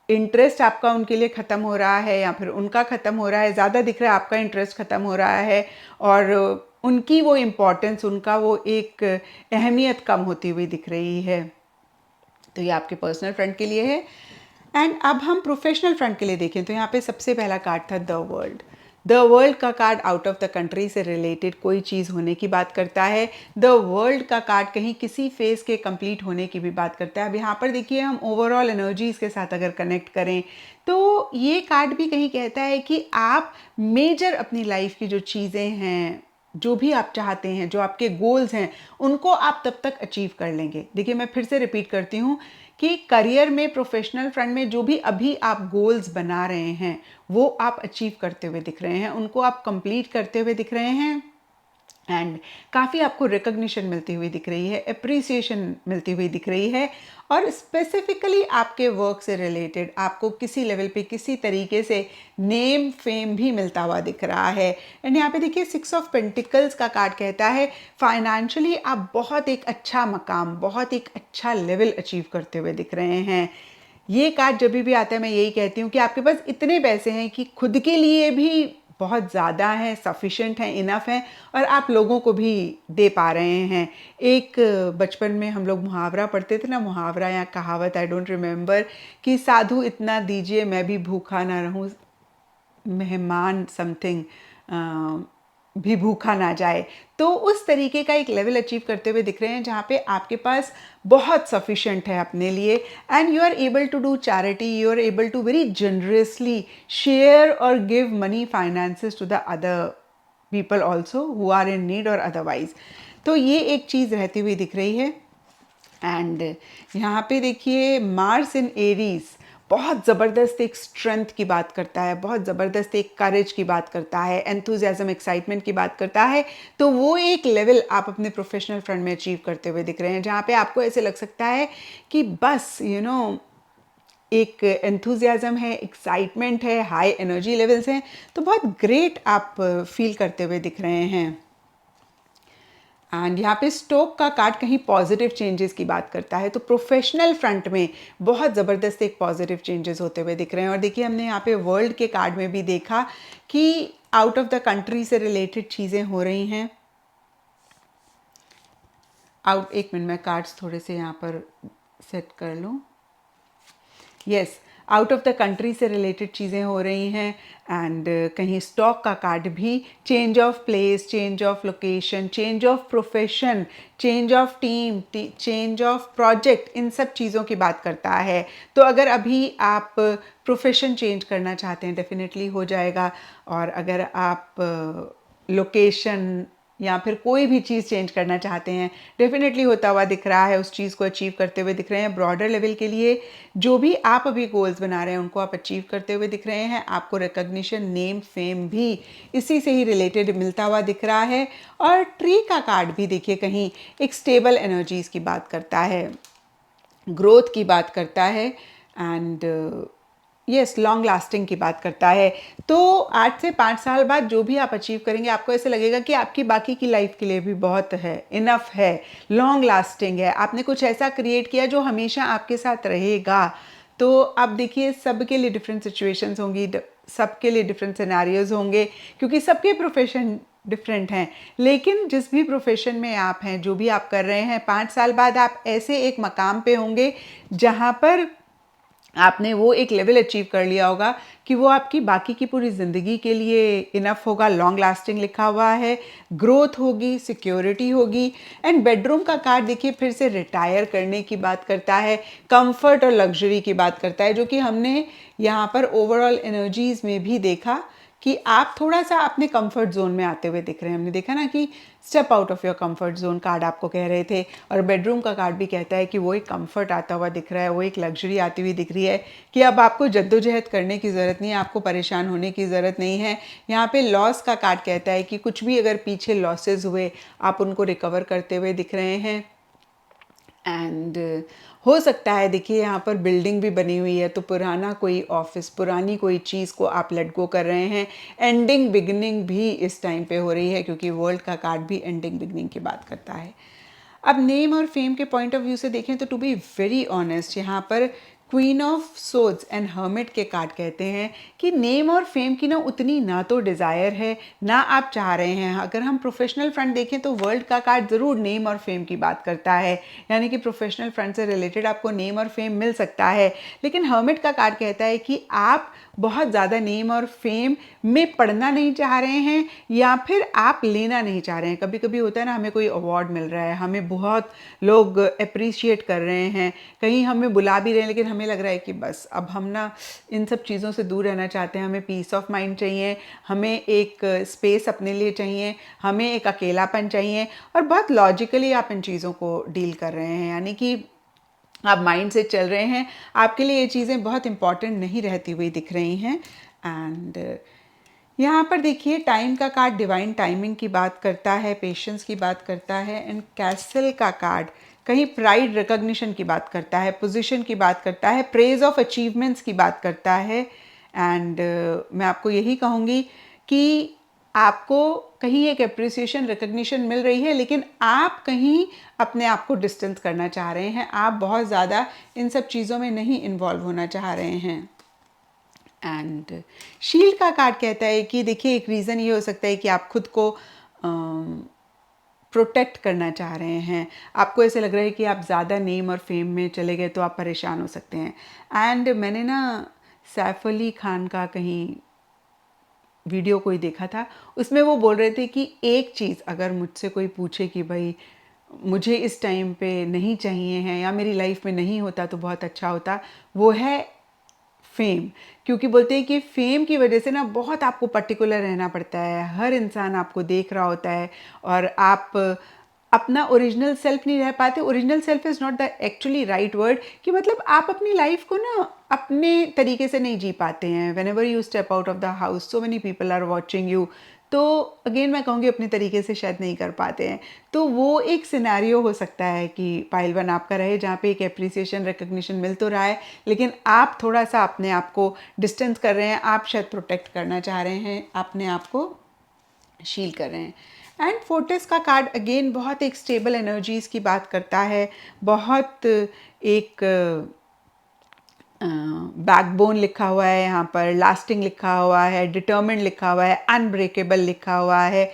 [SPEAKER 1] इंटरेस्ट आपका उनके लिए ख़त्म हो रहा है या फिर उनका ख़त्म हो रहा है। ज़्यादा दिख रहा है आपका इंटरेस्ट ख़त्म हो रहा है और उनकी वो इम्पोर्टेंस, उनका वो एक अहमियत कम होती हुई दिख रही है। तो ये आपके पर्सनल फ्रंट के लिए है। एंड अब हम प्रोफेशनल फ्रंट के लिए देखें तो यहाँ पे सबसे पहला कार्ड था द वर्ल्ड। द वर्ल्ड का card out of the country से रिलेटेड कोई चीज़ होने की बात करता है। द वर्ल्ड का कार्ड कहीं किसी फेज के कंप्लीट होने की भी बात करता है। अब यहाँ पर देखिए हम ओवरऑल एनर्जीज़ के साथ अगर कनेक्ट करें तो ये कार्ड भी कहीं कहता है कि आप मेजर अपनी लाइफ की जो चीज़ें हैं, जो भी आप चाहते हैं, जो आपके गोल्स हैं, उनको आप तब तक अचीव कर लेंगे। देखिए मैं फिर से रिपीट करती हूँ कि करियर में, प्रोफेशनल फ्रंट में जो भी अभी आप गोल्स बना रहे हैं वो आप अचीव करते हुए दिख रहे हैं, उनको आप कंप्लीट करते हुए दिख रहे हैं। एंड काफ़ी आपको रिकग्निशन मिलती हुई दिख रही है, अप्रिसिएशन मिलती हुई दिख रही है, और स्पेसिफिकली आपके वर्क से रिलेटेड आपको किसी लेवल पे किसी तरीके से नेम फेम भी मिलता हुआ दिख रहा है। एंड यहाँ पे देखिए 6 ऑफ पेंटिकल्स का कार्ड कहता है फाइनेंशियली आप बहुत एक अच्छा मकाम, बहुत एक अच्छा लेवल अचीव करते हुए दिख रहे हैं। ये कार्ड जब भी आता है मैं यही कहती हूँ कि आपके पास इतने पैसे हैं कि खुद के लिए भी बहुत ज़्यादा हैं, सफिशेंट हैं, इनफ हैं, और आप लोगों को भी दे पा रहे हैं। एक बचपन में हम लोग मुहावरा पढ़ते थे ना, मुहावरा या कहावत, आई डोंट रिमेंबर, कि साधु इतना दीजिए मैं भी भूखा ना रहूं, मेहमान समथिंग भी भूखा ना जाए। तो उस तरीके का एक लेवल अचीव करते हुए दिख रहे हैं जहाँ पे आपके पास बहुत सफिशेंट है अपने लिए, and you are able to do charity, you are able to very generously share और give money finances to the other people also who are in need और अदरवाइज। तो ये एक चीज़ रहती हुई दिख रही है। एंड यहाँ पे देखिए मार्स इन एरीज बहुत ज़बरदस्त एक स्ट्रेंथ की बात करता है, बहुत ज़बरदस्त एक करेज की बात करता है, एंथुजियाज्म, एक्साइटमेंट की बात करता है। तो वो एक लेवल आप अपने प्रोफेशनल फ्रंट में अचीव करते हुए दिख रहे हैं जहाँ पे आपको ऐसे लग सकता है कि बस एक एंथुजियाज्म है, एक्साइटमेंट है, हाई एनर्जी लेवल्स हैं, तो बहुत ग्रेट आप फील करते हुए दिख रहे हैं। एंड यहाँ पे स्टोक का कार्ड कहीं पॉजिटिव चेंजेस की बात करता है, तो प्रोफेशनल फ्रंट में बहुत ज़बरदस्त एक पॉजिटिव चेंजेस होते हुए दिख रहे हैं। और देखिए हमने यहाँ पे वर्ल्ड के कार्ड में भी देखा कि आउट ऑफ द कंट्री से रिलेटेड चीज़ें हो रही हैं। एक मिनट में कार्ड्स थोड़े से यहाँ पर सेट कर लूँ। Yes, out of the country से रिलेटेड चीज़ें हो रही हैं। एंड कहीं स्टॉक का कार्ड भी change of place, change of location, change of profession, change of team, change of project, इन सब चीज़ों की बात करता है। तो अगर अभी आप प्रोफेशन चेंज करना चाहते हैं डेफिनेटली हो जाएगा, और अगर आप लोकेशन या फिर कोई भी चीज़ चेंज करना चाहते हैं डेफिनेटली होता हुआ दिख रहा है, उस चीज़ को अचीव करते हुए दिख रहे हैं। ब्रॉडर लेवल के लिए जो भी आप अभी गोल्स बना रहे हैं उनको आप अचीव करते हुए दिख रहे हैं। आपको रिकग्निशन, नेम, फेम भी इसी से ही रिलेटेड मिलता हुआ दिख रहा है। और ट्री का कार्ड भी देखिए कहीं एक स्टेबल एनर्जीज की बात करता है, ग्रोथ की बात करता है, एंड यस लॉन्ग लास्टिंग की बात करता है। तो 8 से 5 साल बाद जो भी आप अचीव करेंगे आपको ऐसे लगेगा कि आपकी बाकी की लाइफ के लिए भी बहुत है, इनफ है, लॉन्ग लास्टिंग है। आपने कुछ ऐसा क्रिएट किया जो हमेशा आपके साथ रहेगा। तो अब देखिए सबके लिए डिफरेंट सिचुएशंस होंगी, सबके लिए डिफरेंट सिनेरियोज होंगे, क्योंकि सबके प्रोफेशन डिफरेंट हैं। लेकिन जिस भी प्रोफेशन में आप हैं, जो भी आप कर रहे हैं, 5 साल बाद आप ऐसे एक मकाम पे होंगे जहाँ पर आपने वो एक लेवल अचीव कर लिया होगा कि वो आपकी बाकी की पूरी ज़िंदगी के लिए इनफ होगा। लॉन्ग लास्टिंग लिखा हुआ है, ग्रोथ होगी, सिक्योरिटी होगी। एंड बेडरूम का कार्ड देखिए फिर से रिटायर करने की बात करता है, कंफर्ट और लग्जरी की बात करता है, जो कि हमने यहाँ पर ओवरऑल एनर्जीज में भी देखा कि आप थोड़ा सा अपने कंफर्ट जोन में आते हुए दिख रहे हैं। हमने देखा ना कि step out of your comfort zone card आपको कह रहे थे, और बेडरूम का कार्ड भी कहता है कि वो एक कंफर्ट आता हुआ दिख रहा है, वो एक लग्जरी आती हुई दिख रही है कि अब आपको जद्दोजहद करने की ज़रूरत नहीं है, आपको परेशान होने की ज़रूरत नहीं है। यहाँ पे लॉस का कार्ड कहता है कि कुछ भी अगर पीछे लॉसेस हुए आप उनको रिकवर करते हुए दिख रहे हैं। एंड हो सकता है देखिए यहाँ पर बिल्डिंग भी बनी हुई है, तो पुराना कोई ऑफिस, पुरानी कोई चीज़ को आप लेट गो कर रहे हैं। एंडिंग बिगनिंग भी इस टाइम पे हो रही है, क्योंकि वर्ल्ड का कार्ड भी एंडिंग बिगनिंग की बात करता है। अब नेम और फेम के पॉइंट ऑफ व्यू से देखें तो टू बी वेरी ऑनेस्ट यहाँ पर queen of swords and hermit के कार्ड कहते हैं कि नेम और फेम की ना उतनी ना तो डिज़ायर है ना आप चाह रहे हैं। अगर हम प्रोफेशनल फ्रंट देखें तो वर्ल्ड का कार्ड ज़रूर नेम और फेम की बात करता है, यानी कि प्रोफेशनल फ्रंट से रिलेटेड आपको नेम और फेम मिल सकता है। लेकिन हर्मिट का कार्ड कहता है कि आप बहुत ज़्यादा नेम और फेम में पढ़ना नहीं चाह रहे हैं, या फिर आप लेना नहीं चाह रहे हैं। कभी कभी होता है ना, हमें कोई अवार्ड मिल रहा है, हमें बहुत लोग अप्रिशिएट कर रहे हैं, कहीं हमें बुला भी रहे हैं, लेकिन हमें लग रहा है कि बस अब हम ना इन सब चीज़ों से दूर रहना चाहते हैं, हमें पीस ऑफ माइंड चाहिए, हमें एक स्पेस अपने लिए चाहिए, हमें एक अकेलापन चाहिए। और बहुत लॉजिकली आप इन चीज़ों को डील कर रहे हैं, यानी कि आप माइंड से चल रहे हैं, आपके लिए ये चीज़ें बहुत इंपॉर्टेंट नहीं रहती हुई दिख रही हैं। एंड यहाँ पर देखिए टाइम का कार्ड डिवाइन टाइमिंग की बात करता है, पेशेंस की बात करता है, एंड कैसल का कार्ड कहीं प्राइड रिकॉग्निशन की बात करता है, पोजीशन की बात करता है, प्रेज ऑफ अचीवमेंट्स की बात करता है। एंड मैं आपको यही कहूँगी कि आपको कहीं एक अप्रिसिएशन रिकग्निशन मिल रही है, लेकिन आप कहीं अपने आप को डिस्टेंस करना चाह रहे हैं, आप बहुत ज़्यादा इन सब चीज़ों में नहीं इन्वॉल्व होना चाह रहे हैं। एंड शील्ड का कार्ड कहता है कि देखिए एक रीज़न ये हो सकता है कि आप खुद को प्रोटेक्ट करना चाह रहे हैं, आपको ऐसे लग रहा है कि आप ज़्यादा नेम और फेम में चले गए तो आप परेशान हो सकते हैं। एंड मैंने ना सैफ अली खान का कहीं वीडियो कोई देखा था, उसमें वो बोल रहे थे कि एक चीज़ अगर मुझसे कोई पूछे कि भाई मुझे इस टाइम पे नहीं चाहिए हैं या मेरी लाइफ में नहीं होता तो बहुत अच्छा होता, वो है फेम। क्योंकि बोलते हैं कि फेम की वजह से ना बहुत आपको पर्टिकुलर रहना पड़ता है, हर इंसान आपको देख रहा होता है और आप अपना ओरिजिनल सेल्फ नहीं रह पाते। Original self is not the actually right word, कि मतलब आप अपनी लाइफ को ना अपने तरीके से नहीं जी पाते हैं। Whenever you step out of the house so many people are watching you, तो अगेन मैं कहूँगी अपने तरीके से शायद नहीं कर पाते हैं। तो वो एक सिनेरियो हो सकता है कि पाइल वन आपका रहे जहाँ पे एक एप्रिसिएशन रिकग्निशन मिल तो रहा है, लेकिन आप थोड़ा सा अपने आप को डिस्टेंस कर रहे हैं, आप शायद प्रोटेक्ट करना चाह रहे हैं, अपने आप को शील कर रहे हैं। एंड फोर्टिस का कार्ड अगेन बहुत एक स्टेबल एनर्जीज़ की बात करता है, बहुत एक बैकबोन लिखा हुआ है यहाँ पर, लास्टिंग लिखा हुआ है, डिटर्मिन्ड लिखा हुआ है, अनब्रेकेबल लिखा हुआ है।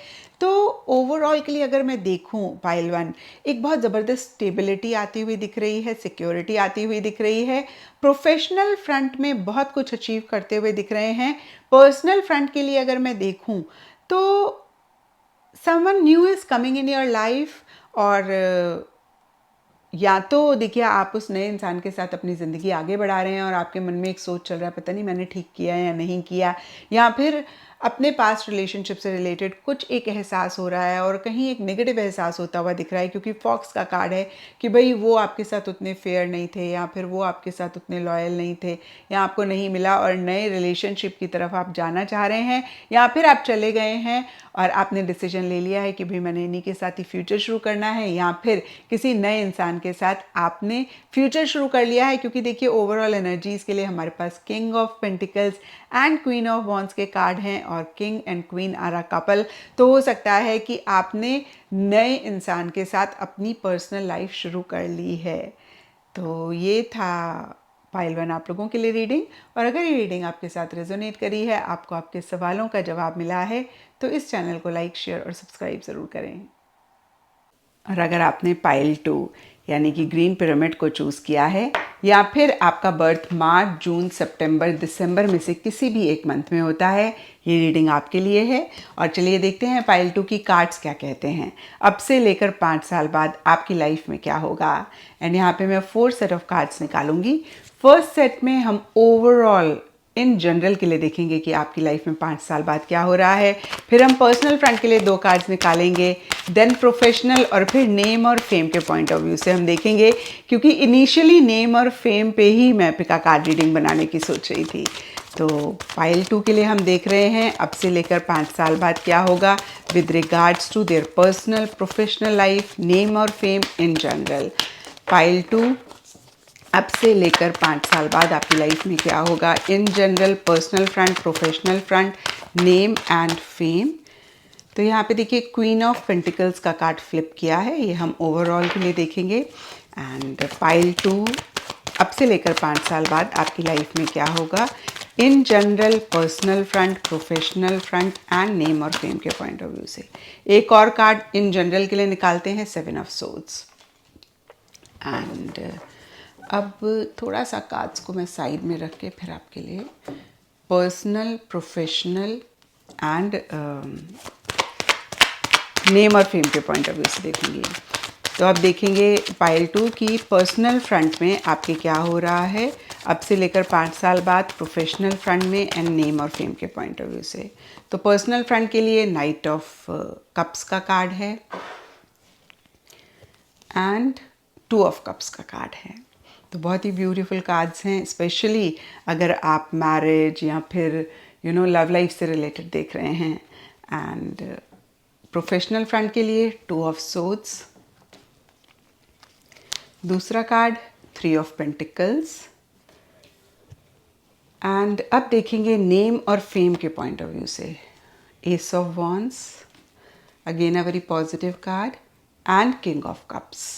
[SPEAKER 1] तो ओवरऑल के लिए अगर मैं देखूँ पाइल वन, एक बहुत ज़बरदस्त स्टेबिलिटी आती हुई दिख रही है, सिक्योरिटी आती हुई दिख रही है, प्रोफेशनल फ्रंट में बहुत कुछ अचीव करते हुए दिख रहे हैं। पर्सनल फ्रंट के लिए अगर मैं देखूँ तो someone new is coming in your life, और या तो देखिए आप उस नए इंसान के साथ अपनी ज़िंदगी आगे बढ़ा रहे हैं और आपके मन में एक सोच चल रहा है पता नहीं मैंने ठीक किया या नहीं किया, या फिर अपने पास्ट रिलेशनशिप से रिलेटेड कुछ एक एहसास हो रहा है और कहीं एक नेगेटिव एहसास होता हुआ दिख रहा है, क्योंकि फॉक्स का कार्ड है कि भाई वो आपके साथ उतने फेयर नहीं थे या फिर वो आपके साथ उतने लॉयल नहीं थे या आपको नहीं मिला और नए रिलेशनशिप की तरफ आप जाना चाह रहे हैं, या फिर आप चले गए हैं और आपने डिसीजन ले लिया है कि भाई मैंने इन्हीं के साथ ही फ्यूचर शुरू करना है, या फिर किसी नए इंसान के साथ आपने फ्यूचर शुरू कर लिया है। क्योंकि देखिए ओवरऑल एनर्जीज़ के लिए हमारे पास king of pentacles and queen of wands के कार्ड हैं और king and queen are a couple. तो हो सकता है कि आपने नए इंसान के साथ अपनी पर्सनल लाइफ शुरू कर ली है। तो ये था पाइल वन आप लोगों के लिए रीडिंग, और अगर ये रीडिंग आपके साथ रेजोनेट करी है, आपको आपके सवालों का जवाब मिला है, तो इस चैनल को लाइक शेयर और सब्सक्राइब ज़रूर करें। और अगर आपने पाइल 2 यानी कि ग्रीन पिरामिड को चूज़ किया है, या फिर आपका बर्थ मार्च, जून, सितंबर, दिसंबर में से किसी भी एक मंथ में होता है, ये रीडिंग आपके लिए है। और चलिए देखते हैं पाइल 2 की कार्ड्स क्या कहते हैं। अब से लेकर 5 साल बाद आपकी लाइफ में क्या होगा। एंड यहाँ पे मैं 4 सेट ऑफ कार्ड्स निकालूंगी। फर्स्ट सेट में हम ओवरऑल इन जनरल के लिए देखेंगे कि आपकी लाइफ में 5 साल बाद क्या हो रहा है। फिर हम पर्सनल फ्रंट के लिए 2 कार्ड्स निकालेंगे, देन प्रोफेशनल, और फिर नेम और फेम के पॉइंट ऑफ व्यू से हम देखेंगे, क्योंकि इनिशियली नेम और फेम पे ही मैं पिका कार्ड रीडिंग बनाने की सोच रही थी। तो पाइल 2 के लिए हम देख रहे हैं अब से लेकर 5 साल बाद क्या होगा with regards to their personal professional life, name और फेम इन जनरल। पाइल 2 अब से लेकर 5 साल बाद आपकी लाइफ में क्या होगा in general, personal front, professional front, name and fame. तो यहाँ पे देखिए क्वीन ऑफ पेंटिकल्स का कार्ड फ्लिप किया है, ये हम ओवरऑल के लिए देखेंगे। एंड पाइल 2 अब से लेकर 5 साल बाद आपकी लाइफ में क्या होगा in general, personal front, professional front end name और फेम के पॉइंट ऑफ व्यू से। एक और कार्ड इन जनरल के लिए निकालते हैं, 7 ऑफ सोर्ड्स। एंड अब थोड़ा सा कार्ड्स को मैं साइड में रख के फिर आपके लिए पर्सनल, प्रोफेशनल एंड नेम और फेम के पॉइंट ऑफ व्यू से देखूंगी। तो अब देखेंगे पाइल 2 की पर्सनल फ्रंट में आपके क्या हो रहा है अब से लेकर 5 साल बाद, प्रोफेशनल फ्रंट में एंड नेम और फेम के पॉइंट ऑफ व्यू से। तो पर्सनल फ्रंट के लिए नाइट ऑफ कप्स का कार्ड है एंड 2 ऑफ कप्स का कार्ड है। तो बहुत ही ब्यूटीफुल कार्ड्स हैं, स्पेशली अगर आप मैरिज या फिर लव लाइफ से रिलेटेड देख रहे हैं। एंड प्रोफेशनल फ्रंट के लिए 2 ऑफ सोर्ड्स, दूसरा कार्ड 3 ऑफ पेंटिकल्स। एंड अब देखेंगे नेम और फेम के पॉइंट ऑफ व्यू से, S of wands, again a very positive card, and king of cups.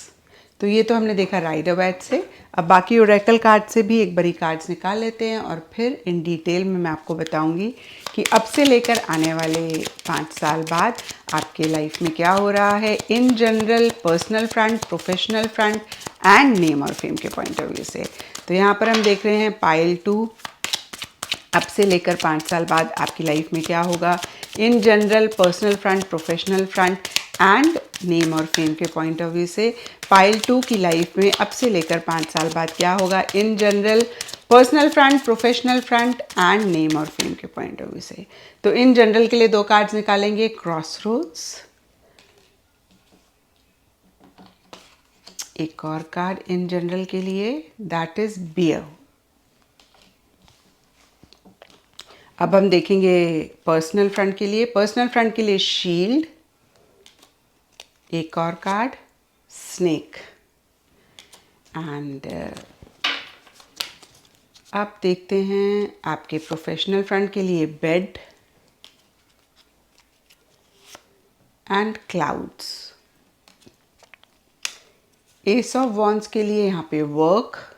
[SPEAKER 1] तो ये तो हमने देखा राइडर वाइट से। अब बाकी ओरेकल कार्ड से भी एक बारी कार्ड्स निकाल लेते हैं और फिर इन डिटेल में मैं आपको बताऊंगी कि अब से लेकर आने वाले 5 साल बाद आपके लाइफ में क्या हो रहा है in general, personal front, professional front end name और फेम के पॉइंट ऑफ व्यू से। तो यहाँ पर हम देख रहे हैं पाइल 2, अब से लेकर 5 साल बाद आपकी लाइफ में क्या होगा in general, personal front, professional front end name और फेम के पॉइंट ऑफ व्यू से। पाइल 2 की लाइफ में अब से लेकर 5 साल बाद क्या होगा in general, personal front, professional front end name और फेम के पॉइंट ऑफ व्यू से। तो इन जनरल के लिए 2 कार्ड्स निकालेंगे, क्रॉसरोड्स, एक और कार्ड इन जनरल के लिए दैट इज बियर। अब हम देखेंगे पर्सनल फ्रंट के लिए, पर्सनल फ्रंट के लिए शील्ड, एक और कार्ड स्नेक। एंड अब देखते हैं आपके प्रोफेशनल फ्रंट के लिए bed and clouds, S of wands के लिए यहाँ पे work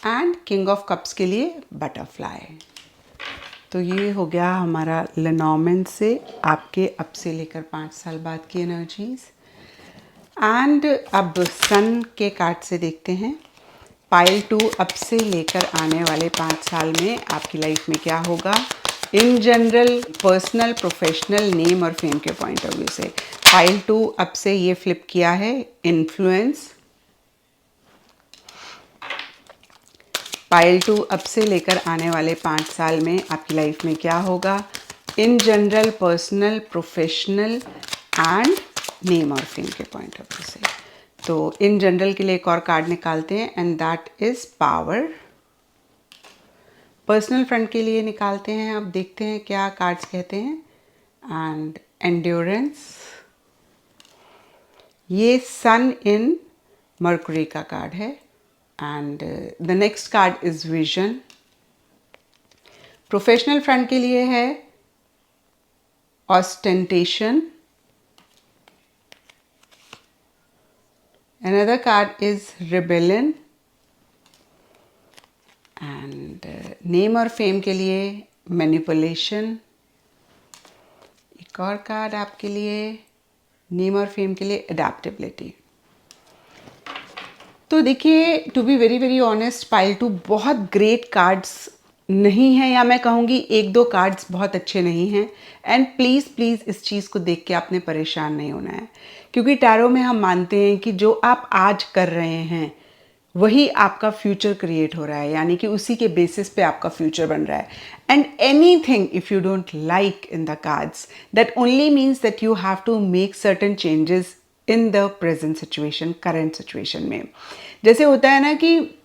[SPEAKER 1] and king of cups के लिए बटरफ्लाई। तो ये हो गया हमारा लेनॉर्मेंट से आपके अब से लेकर 5 साल बाद की एनर्जीज। एंड अब सन के कार्ड से देखते हैं पाइल 2 अब से लेकर आने वाले 5 साल में आपकी लाइफ में क्या होगा in general, personal, professional, name और फेम के पॉइंट ऑफ व्यू से। पाइल 2 अब से ये फ्लिप किया है इन्फ्लुएंस, पाइल 2 अब से लेकर आने वाले 5 साल में आपकी लाइफ में क्या होगा in general, personal, professional and name और फेम के पॉइंट ऑफ व्यू से। तो इन जनरल के लिए एक और कार्ड निकालते हैं and that is power. Personal front के लिए निकालते हैं, अब देखते हैं क्या कार्ड्स कहते हैं। एंड एंड्योरेंस, ये सन इन मर्क्यूरी का कार्ड है। And the next card is vision. Professional front के लिए है ostentation, another card is rebellion and name और फेम के लिए मैनिपुलेशन। एक और कार्ड आपके लिए नेम और फेम के लिए अडेप्टेबिलिटी। तो देखिए to be very very honest pile 2 बहुत ग्रेट कार्ड्स नहीं हैं, या मैं कहूँगी 1-2 कार्ड्स बहुत अच्छे नहीं हैं। एंड प्लीज़ प्लीज़ इस चीज़ को देख के आपने परेशान नहीं होना है, क्योंकि टैरो में हम मानते हैं कि जो आप आज कर रहे हैं वही आपका फ्यूचर क्रिएट हो रहा है, यानी कि उसी के बेसिस पे आपका फ्यूचर बन रहा है। And anything if you don't like in the cards that only means that you have to make certain changes in the present situation, current situation में। जैसे होता है ना कि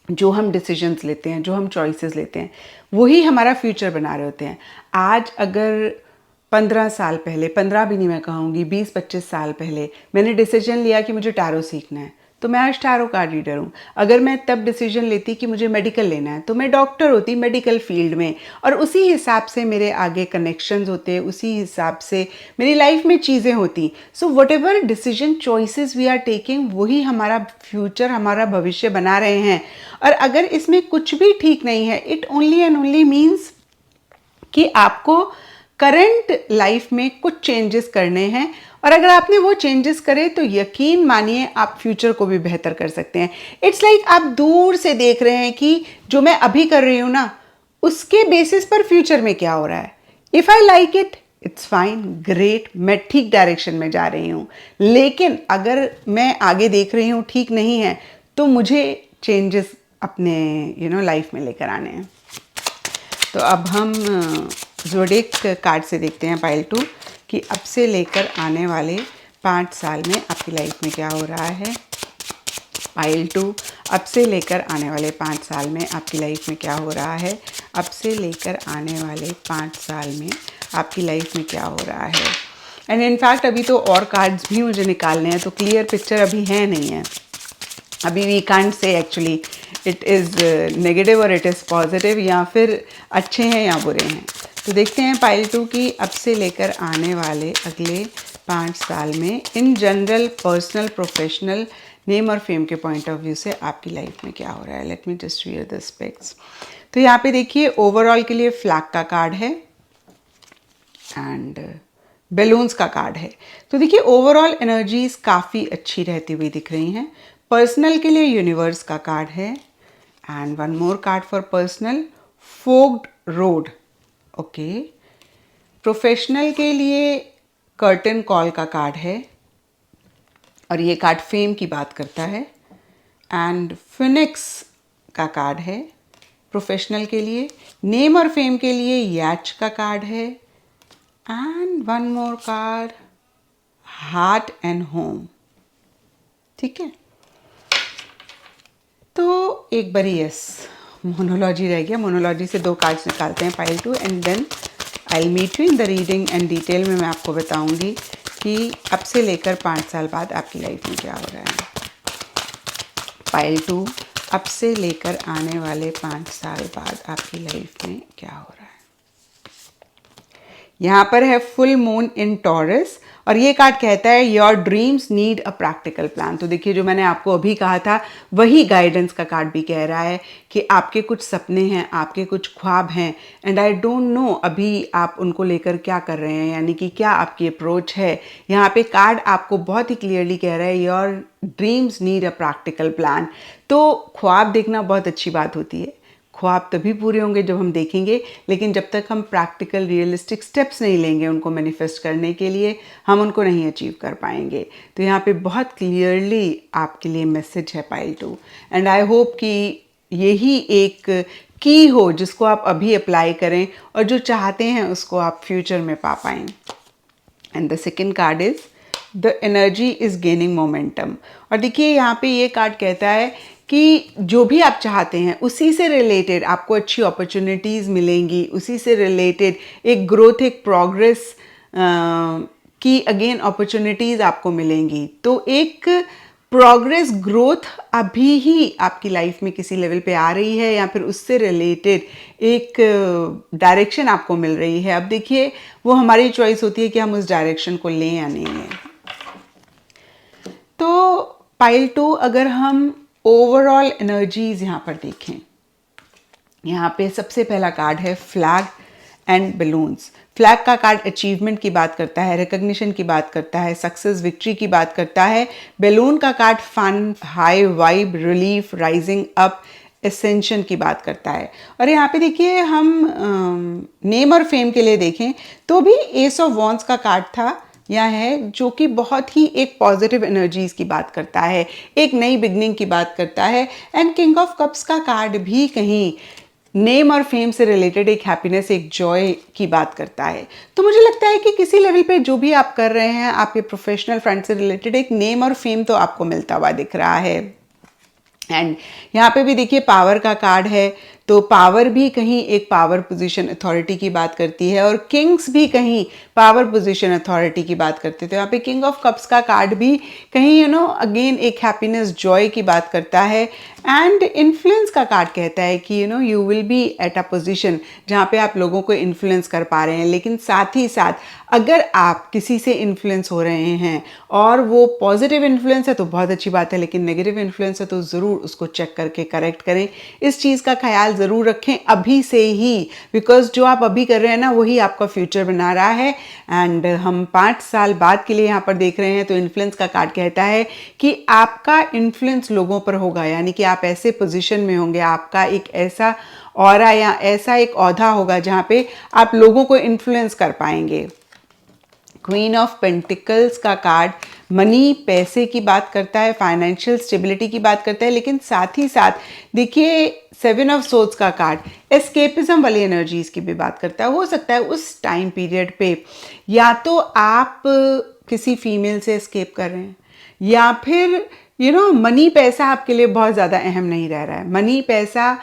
[SPEAKER 1] जो हम डिसीजंस लेते हैं, जो हम चॉइसेस लेते हैं, वही हमारा फ्यूचर बना रहे होते हैं। आज अगर 15 साल पहले, 15 भी नहीं मैं कहूँगी, 20-25 साल पहले मैंने डिसीजन लिया कि मुझे टैरो सीखना है, तो मैं आज टैरो कार्ड रीडर हूँ। अगर मैं तब डिसीजन लेती कि मुझे मेडिकल लेना है, तो मैं डॉक्टर होती मेडिकल फील्ड में, और उसी हिसाब से मेरे आगे कनेक्शंस होते, उसी हिसाब से मेरी लाइफ में चीज़ें होती। So whatever decision choices we are taking, वही हमारा फ्यूचर, हमारा भविष्य बना रहे हैं। और अगर इसमें कुछ भी ठीक नहीं है, it only and only means कि आपको करंट लाइफ में कुछ चेंजेस करने हैं, और अगर आपने वो चेंजेस करे तो यकीन मानिए आप फ्यूचर को भी बेहतर कर सकते हैं। इट्स लाइक आप दूर से देख रहे हैं कि जो मैं अभी कर रही हूँ ना, उसके बेसिस पर फ्यूचर में क्या हो रहा है। If I like it, it's fine, great, मैं ठीक डायरेक्शन में जा रही हूँ। लेकिन अगर मैं आगे देख रही हूँ ठीक नहीं है, तो मुझे चेंजेस अपने लाइफ में लेकर आने हैं। तो अब हम ज़ोडिएक कार्ड से देखते हैं पाइल 2 कि अब से लेकर आने वाले 5 साल में आपकी लाइफ में क्या हो रहा है। पाइल 2, अब से लेकर आने वाले 5 साल में आपकी लाइफ में क्या हो रहा है, अब से लेकर आने वाले 5 साल में आपकी लाइफ में क्या हो रहा है। एंड इनफैक्ट अभी तो और कार्ड्स भी मुझे निकालने हैं, तो क्लियर पिक्चर अभी है नहीं है, अभी we can't say actually it is negative और इट इज़ पॉजिटिव, या फिर अच्छे हैं या बुरे हैं। तो देखते हैं पाइल 2 की अब से लेकर आने वाले अगले 5 साल में in general, personal, professional, name और फेम के पॉइंट ऑफ व्यू से आपकी लाइफ में क्या हो रहा है। Late me just read the specs. तो यहाँ पे देखिए ओवरऑल के लिए फ्लैग का कार्ड है एंड बैलून्स का कार्ड है। तो देखिए ओवरऑल एनर्जीज काफ़ी अच्छी रहती हुई दिख रही हैं। पर्सनल के लिए यूनिवर्स का कार्ड है and one more card for personal, fogged road. Okay, professional के लिए कर्टन कॉल का कार्ड है और ये कार्ड फेम की बात करता है एंड फिनिक्स का कार्ड है प्रोफेशनल के लिए। नेम और फेम के लिए याच का कार्ड है and one more card heart and home. ठीक है, तो एक बारी यस मोनोलॉजी रह गया। मोनोलॉजी से 2 कार्ड्स निकालते हैं pile 2 and then I will meet you in the reading and detail में मैं आपको बताऊंगी कि अब से लेकर 5 साल बाद आपकी लाइफ में क्या हो रहा है। पाइल 2, अब से लेकर आने वाले 5 साल बाद आपकी लाइफ में क्या हो रहा है। यहाँ पर है फुल मून इन टॉरस और ये कार्ड कहता है your dreams need a practical plan. तो देखिए जो मैंने आपको अभी कहा था वही गाइडेंस का कार्ड भी कह रहा है कि आपके कुछ सपने हैं, आपके कुछ ख्वाब हैं एंड आई डोंट नो अभी आप उनको लेकर क्या कर रहे हैं, यानी कि क्या आपकी अप्रोच है। यहाँ पे कार्ड आपको बहुत ही क्लियरली कह रहा है your dreams need a practical plan. तो ख्वाब देखना बहुत अच्छी बात होती है, ख्वाब तभी पूरे होंगे जब हम देखेंगे, लेकिन जब तक हम प्रैक्टिकल रियलिस्टिक स्टेप्स नहीं लेंगे उनको मैनिफेस्ट करने के लिए, हम उनको नहीं अचीव कर पाएंगे। तो यहाँ पे बहुत क्लियरली आपके लिए मैसेज है पाइल 2 एंड आई होप कि यही एक की हो जिसको आप अभी अप्लाई करें और जो चाहते हैं उसको आप फ्यूचर में पा पाएँ। And the second card is the energy is gaining momentum. और देखिए यहाँ पे ये कार्ड कहता है कि जो भी आप चाहते हैं उसी से रिलेटेड आपको अच्छी अपॉर्चुनिटीज़ मिलेंगी, उसी से रिलेटेड एक ग्रोथ, एक प्रोग्रेस की अगेन अपॉर्चुनिटीज़ आपको मिलेंगी। तो एक प्रोग्रेस, ग्रोथ अभी ही आपकी लाइफ में किसी लेवल पे आ रही है या फिर उससे रिलेटेड एक डायरेक्शन आपको मिल रही है। अब देखिए वो हमारी चॉइस होती है कि हम उस डायरेक्शन को लें या नहीं लें। तो पाइल 2 अगर हम ओवरऑल एनर्जीज यहाँ पर देखें, यहाँ पे सबसे पहला कार्ड है फ्लैग एंड बलून्स। फ्लैग का कार्ड अचीवमेंट की बात करता है, रिकग्निशन की बात करता है, सक्सेस, विक्ट्री की बात करता है। बैलून का card fun, high vibe, relief, rising up, ascension की बात करता है। और यहाँ पे देखिए हम नेम और फेम के लिए देखें तो भी एस ऑफ वॉन्ड्स का कार्ड था यहाँ है, जो कि बहुत ही एक पॉजिटिव एनर्जीज की बात करता है, एक नई बिगनिंग की बात करता है। एंड किंग ऑफ कप्स का कार्ड भी कहीं नेम और फेम से रिलेटेड एक हैप्पीनेस, एक जॉय की बात करता है। तो मुझे लगता है कि किसी लेवल पे जो भी आप कर रहे हैं, आपके प्रोफेशनल फ्रंट से रिलेटेड एक नेम और फेम तो आपको मिलता हुआ दिख रहा है। एंड यहाँ पे भी देखिए पावर का कार्ड है, तो पावर भी कहीं एक पावर पोजीशन अथॉरिटी की बात करती है और किंग्स भी कहीं पावर पोजीशन अथॉरिटी की बात करते हैं। तो यहाँ पे किंग ऑफ कप्स का कार्ड भी कहीं अगेन एक हैप्पीनेस, जॉय की बात करता है। एंड इन्फ्लुएंस का कार्ड कहता है कि you will be at a position जहाँ पे आप लोगों को इन्फ्लुएंस कर पा रहे हैं, लेकिन साथ ही साथ अगर आप किसी से इन्फ्लुएंस हो रहे हैं और वो पॉजिटिव इन्फ्लुएंस है तो बहुत अच्छी बात है, लेकिन नेगेटिव इन्फ्लुएंस है तो ज़रूर उसको चेक करके करेक्ट करें। इस चीज़ का ख्याल ज़रूर रखें अभी से ही, बिकॉज जो आप अभी कर रहे हैं ना वही आपका फ्यूचर बना रहा है। एंड हम 5 साल बाद के लिए यहाँ पर देख रहे हैं, तो इन्फ्लुएंस का कार्ड कहता है कि आपका इन्फ्लुएंस लोगों पर होगा, यानी कि आप ऐसे पोजीशन में होंगे, आपका एक ऐसा ऑरा या ऐसा एक औहदा होगा जहाँ पे आप लोगों को इन्फ्लुएंस कर पाएंगे। क्वीन ऑफ पेंटिकल्स का कार्ड मनी, पैसे की बात करता है, फाइनेंशियल स्टेबिलिटी की बात करता है, लेकिन साथ ही साथ देखिए 7 ऑफ सोर्ड्स का कार्ड एस्केपिज्म वाली एनर्जीज की भी बात करता है। हो सकता है उस टाइम पीरियड पे या तो आप किसी फीमेल से एस्केप कर रहे हैं या फिर मनी पैसा आपके लिए बहुत ज़्यादा अहम नहीं रह रहा है। मनी पैसा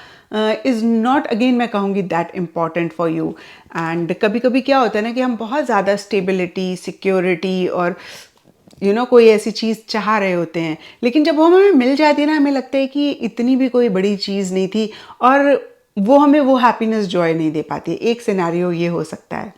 [SPEAKER 1] इज़ नॉट, अगेन मैं कहूँगी, that important for you. And कभी कभी क्या होता है ना कि हम बहुत ज़्यादा स्टेबिलिटी, सिक्योरिटी और कोई ऐसी चीज़ चाह रहे होते हैं, लेकिन जब वो हमें मिल जाती है ना, हमें लगता है कि इतनी भी कोई बड़ी चीज़ नहीं थी, और वो हमें वो हैप्पीनेस, जॉय नहीं दे पाती। एक सिनेरियो ये हो सकता है।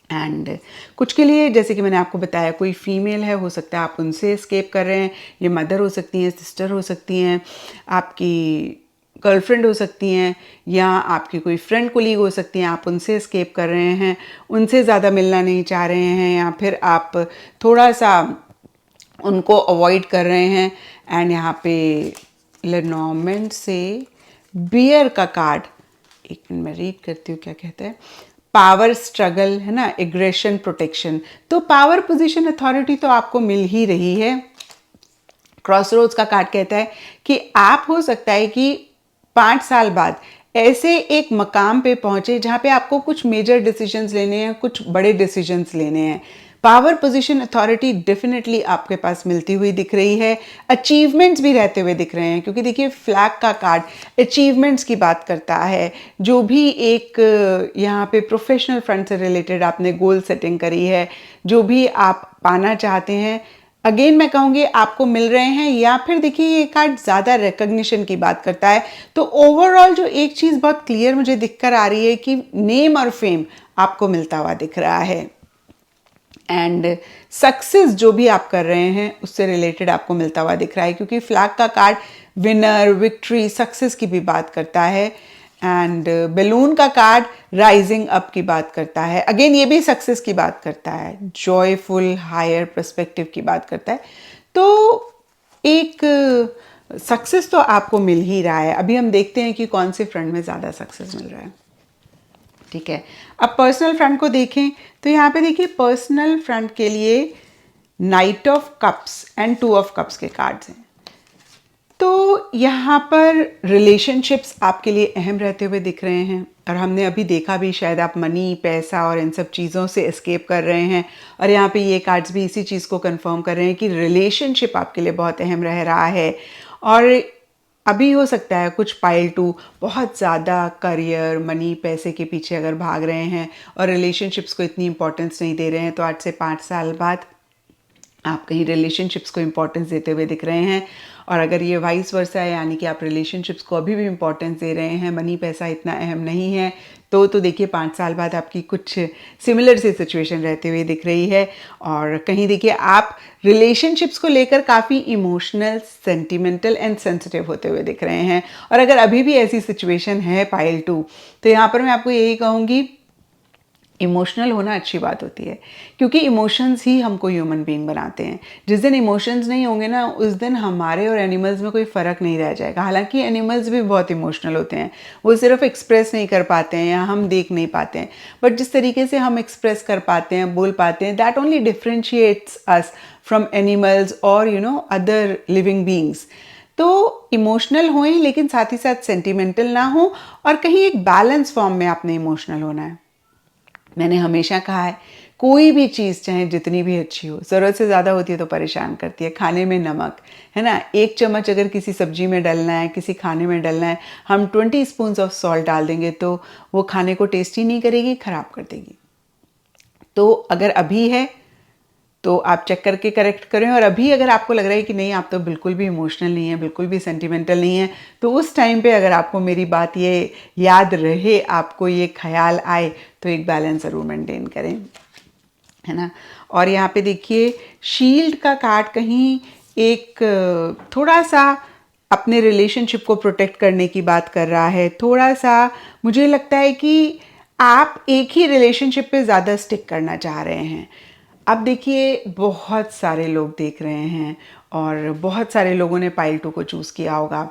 [SPEAKER 1] एंड कुछ के लिए, जैसे कि मैंने आपको बताया, कोई फीमेल है, हो सकता है आप उनसे एस्केप कर रहे हैं। ये मदर हो सकती हैं, सिस्टर हो सकती हैं, आपकी गर्लफ्रेंड हो सकती हैं, या आपकी कोई फ्रेंड कोलीग हो सकती हैं। आप उनसे एस्केप कर रहे हैं, उनसे ज़्यादा मिलना नहीं चाह रहे हैं, या फिर आप थोड़ा सा उनको अवॉइड कर रहे हैं। एंड यहाँ पे लेनॉर्मेंट से बियर का कार्ड, एक मिनट मैं रीड करती हूँ क्या कहता है। पावर स्ट्रगल है ना, एग्रेशन, प्रोटेक्शन। तो पावर, पोजीशन, अथॉरिटी तो आपको मिल ही रही है। क्रॉसरोड्स का कार्ड कहता है कि आप, हो सकता है कि 5 साल बाद ऐसे एक मकाम पे पहुंचे जहां पे आपको कुछ मेजर डिसीजंस लेने हैं, कुछ बड़े डिसीजंस लेने हैं। पावर, पोजीशन, अथॉरिटी डेफिनेटली आपके पास मिलती हुई दिख रही है। अचीवमेंट्स भी रहते हुए दिख रहे हैं, क्योंकि देखिए फ्लैग का कार्ड अचीवमेंट्स की बात करता है। जो भी एक यहाँ पे प्रोफेशनल फ्रंट से रिलेटेड आपने गोल सेटिंग करी है, जो भी आप पाना चाहते हैं, अगेन मैं कहूँगी आपको मिल रहे हैं। या फिर देखिए ये कार्ड ज़्यादा रिकग्निशन की बात करता है। तो ओवरऑल जो एक चीज़ बहुत क्लियर मुझे दिख कर आ रही है कि नेम और फेम आपको मिलता हुआ दिख रहा है। एंड सक्सेस जो भी आप कर रहे हैं उससे रिलेटेड आपको मिलता हुआ दिख रहा है, क्योंकि फ्लैग का कार्ड विनर, विक्ट्री, सक्सेस की भी बात करता है। एंड बैलून का कार्ड राइजिंग अप की बात करता है। अगेन ये भी सक्सेस की बात करता है, जॉयफुल हायर पर्सपेक्टिव की बात करता है। तो एक सक्सेस तो आपको मिल ही रहा है। अभी हम देखते हैं कि कौन से फ्रंट में ज़्यादा सक्सेस मिल रहा है। ठीक है, अब पर्सनल फ्रंट को देखें तो यहाँ पे देखिए पर्सनल फ्रंट के लिए night of cups and 2 of cups के कार्ड्स हैं। तो यहाँ पर रिलेशनशिप्स आपके लिए अहम रहते हुए दिख रहे हैं, और हमने अभी देखा भी, शायद आप मनी, पैसा और इन सब चीज़ों से एस्केप कर रहे हैं। और यहाँ पे ये कार्ड्स भी इसी चीज़ को कंफर्म कर रहे हैं कि रिलेशनशिप आपके लिए बहुत अहम रह रहा है। और अभी हो सकता है कुछ पाइल 2 बहुत ज़्यादा करियर, मनी, पैसे के पीछे अगर भाग रहे हैं और रिलेशनशिप्स को इतनी इंपॉर्टेंस नहीं दे रहे हैं, तो आज से 5 साल बाद आप कहीं रिलेशनशिप्स को इम्पोर्टेंस देते हुए दिख रहे हैं। और अगर ये वाइस वर्सा है, यानी कि आप रिलेशनशिप्स को अभी भी इम्पोर्टेंस दे रहे हैं, मनी पैसा इतना अहम नहीं है, तो देखिए 5 साल बाद आपकी कुछ सिमिलर सी सिचुएशन रहती हुई दिख रही है। और कहीं देखिए आप रिलेशनशिप्स को लेकर काफ़ी इमोशनल, सेंटिमेंटल एंड सेंसिटिव होते हुए दिख रहे हैं। और अगर अभी भी ऐसी सिचुएशन है पाइल 2, तो यहाँ पर मैं आपको यही कहूँगी, इमोशनल होना अच्छी बात होती है, क्योंकि इमोशंस ही हमको ह्यूमन बीइंग बनाते हैं। जिस दिन इमोशंस नहीं होंगे ना, उस दिन हमारे और एनिमल्स में कोई फ़र्क नहीं रह जाएगा। हालांकि एनिमल्स भी बहुत इमोशनल होते हैं, वो सिर्फ एक्सप्रेस नहीं कर पाते हैं या हम देख नहीं पाते हैं, बट जिस तरीके से हम एक्सप्रेस कर पाते हैं, बोल पाते हैं, that only differentiates us from animals और अदर लिविंग बींग्स। तो इमोशनल होएं, लेकिन साथ ही साथ सेंटिमेंटल ना हो, और कहीं एक बैलेंस फॉर्म में आपने इमोशनल होना है। मैंने हमेशा कहा है, कोई भी चीज़ चाहे जितनी भी अच्छी हो, ज़रूरत से ज़्यादा होती है तो परेशान करती है। खाने में नमक है ना, 1 चम्मच अगर किसी सब्जी में डलना है, किसी खाने में डलना है, हम 20 स्पून्स ऑफ सॉल्ट डाल देंगे तो वो खाने को टेस्टी नहीं करेगी, ख़राब कर देगी। तो अगर अभी है तो आप चेक करके करेक्ट करें, और अभी अगर आपको लग रहा है कि नहीं, आप तो बिल्कुल भी इमोशनल नहीं है, बिल्कुल भी सेंटिमेंटल नहीं है, तो उस टाइम पे अगर आपको मेरी बात ये याद रहे, आपको ये ख्याल आए, तो एक बैलेंस ज़रूर मेंटेन करें, है ना। और यहाँ पे देखिए शील्ड का कार्ड कहीं एक थोड़ा सा अपने रिलेशनशिप को प्रोटेक्ट करने की बात कर रहा है। थोड़ा सा मुझे लगता है कि आप एक ही रिलेशनशिप पे ज़्यादा स्टिक करना चाह रहे हैं। अब देखिए बहुत सारे लोग देख रहे हैं, और बहुत सारे लोगों ने पाइल 2 को चूज़ किया होगा।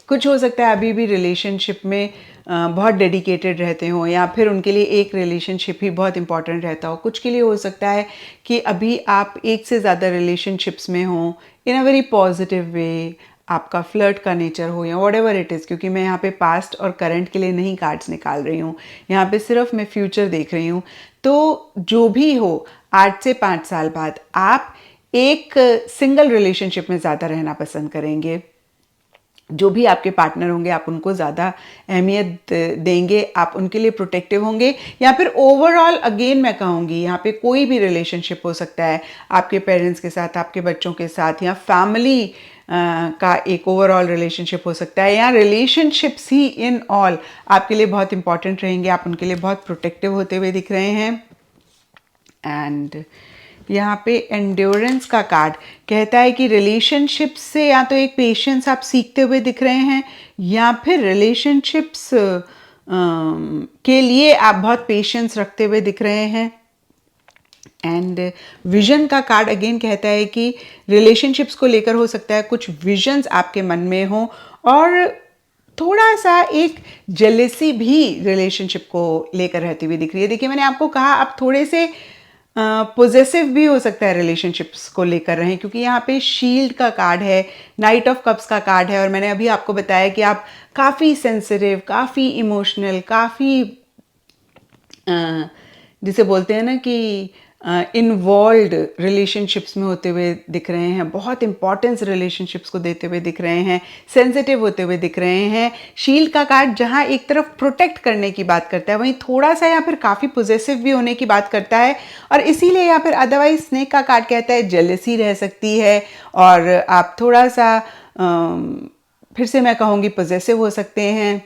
[SPEAKER 1] कुछ हो सकता है अभी भी रिलेशनशिप में बहुत डेडिकेटेड रहते हो, या फिर उनके लिए एक रिलेशनशिप ही बहुत इंपॉर्टेंट रहता हो। कुछ के लिए हो सकता है कि अभी आप एक से ज़्यादा रिलेशनशिप्स में हो, इन अ वेरी पॉजिटिव वे, आपका फ्लर्ट का नेचर हो, या वॉट एवर इट इज़। क्योंकि मैं यहाँ पे पास्ट और करंट के लिए नहीं कार्ड्स निकाल रही हूँ, यहाँ पे सिर्फ मैं फ्यूचर देख रही हूँ। तो जो भी हो, 8 से 5 साल बाद आप एक सिंगल रिलेशनशिप में ज़्यादा रहना पसंद करेंगे। जो भी आपके पार्टनर होंगे आप उनको ज़्यादा अहमियत देंगे, आप उनके लिए प्रोटेक्टिव होंगे, या फिर ओवरऑल अगेन मैं कहूँगी यहाँ पे कोई भी रिलेशनशिप हो सकता है, आपके पेरेंट्स के साथ, आपके बच्चों के साथ, या फैमिली का एक ओवरऑल रिलेशनशिप हो सकता है, या रिलेशनशिप्स ही इन ऑल आपके लिए बहुत इंपॉर्टेंट रहेंगे, आप उनके लिए बहुत प्रोटेक्टिव होते हुए दिख रहे हैं। एंड यहाँ पे एंड्योरेंस का कार्ड कहता है कि रिलेशनशिप से या तो एक पेशेंस आप सीखते हुए दिख रहे हैं, या फिर रिलेशनशिप्स के लिए आप बहुत पेशेंस रखते हुए दिख रहे हैं। एंड विजन का कार्ड अगेन कहता है कि रिलेशनशिप्स को लेकर हो सकता है कुछ विजन्स आपके मन में हो, और थोड़ा सा एक जेलेसी भी रिलेशनशिप को लेकर रहती हुई दिख रही है। देखिए मैंने आपको कहा आप थोड़े से पॉजेसिव भी हो सकता है रिलेशनशिप्स को लेकर रहें, क्योंकि यहाँ पे शील्ड का कार्ड है, नाइट ऑफ कप्स का कार्ड है, और मैंने अभी आपको बताया कि आप काफ़ी सेंसिटिव, काफ़ी इमोशनल, काफ़ी जिसे बोलते हैं ना कि इन्वॉल्व्ड रिलेशनशिप्स में होते हुए दिख रहे हैं, बहुत इंपॉर्टेंस रिलेशनशिप्स को देते हुए दिख रहे हैं, सेंसिटिव होते हुए दिख रहे हैं। शील्ड का कार्ड जहां एक तरफ प्रोटेक्ट करने की बात करता है, वहीं थोड़ा सा या फिर काफ़ी पॉजेसिव भी होने की बात करता है, और इसीलिए या फिर अदरवाइज स्नेक का कार्ड कहता है जेलसी रह सकती है, और आप थोड़ा सा फिर से मैं कहूँगी पॉजेसिव हो सकते हैं।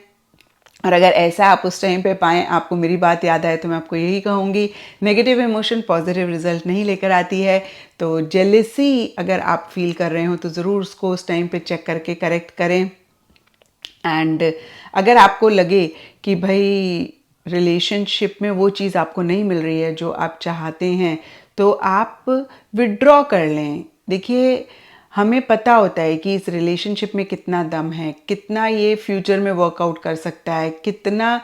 [SPEAKER 1] और अगर ऐसा आप उस टाइम पे पाएँ, आपको मेरी बात याद आए, तो मैं आपको यही कहूँगी, नेगेटिव इमोशन पॉजिटिव रिजल्ट नहीं लेकर आती है। तो जेलसी अगर आप फील कर रहे हो तो ज़रूर उसको उस टाइम पे चेक करके करेक्ट करें। एंड अगर आपको लगे कि भाई रिलेशनशिप में वो चीज़ आपको नहीं मिल रही है जो आप चाहते हैं, तो आप विड्रॉ कर लें। देखिए हमें पता होता है कि इस रिलेशनशिप में कितना दम है, कितना ये फ्यूचर में वर्कआउट कर सकता है, कितना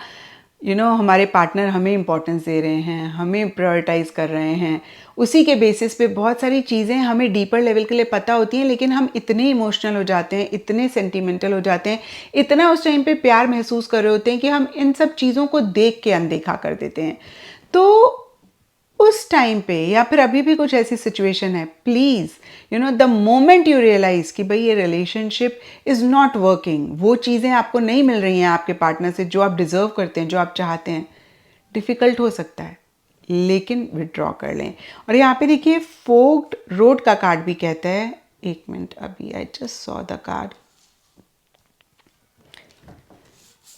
[SPEAKER 1] हमारे पार्टनर हमें इम्पोर्टेंस दे रहे हैं, हमें प्रायोरिटाइज कर रहे हैं। उसी के बेसिस पे बहुत सारी चीज़ें हमें डीपर लेवल के लिए पता होती हैं, लेकिन हम इतने इमोशनल हो जाते हैं, इतने सेंटिमेंटल हो जाते हैं, इतना उस टाइम पे प्यार महसूस कर रहे होते हैं कि हम इन सब चीज़ों को देख के अनदेखा कर देते हैं। तो उस टाइम पे या फिर अभी भी कुछ ऐसी सिचुएशन है, please the moment you realise कि भाई ये रिलेशनशिप इज़ नॉट वर्किंग, वो चीज़ें आपको नहीं मिल रही हैं आपके पार्टनर से जो आप डिज़र्व करते हैं, जो आप चाहते हैं, डिफ़िकल्ट हो सकता है, लेकिन विड्रॉ कर लें। और यहाँ पे देखिए फोक्ड रोड का कार्ड भी कहता है, एक मिनट, अभी I just saw the card,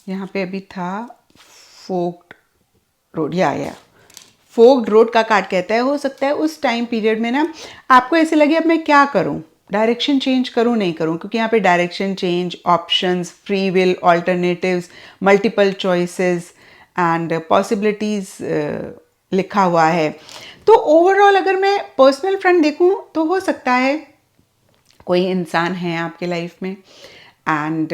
[SPEAKER 1] यहाँ पे अभी था फोक्ड रोड, या फोक्ड रोड का कार्ड कहता है, हो सकता है उस टाइम पीरियड में ना आपको ऐसे लगे अब मैं क्या करूं, डायरेक्शन चेंज करूं नहीं करूं, क्योंकि यहाँ पे direction change, options, free will, alternatives, multiple choices and possibilities लिखा हुआ है। तो ओवरऑल अगर मैं पर्सनल फ्रंट देखूं तो हो सकता है कोई इंसान है आपके लाइफ में एंड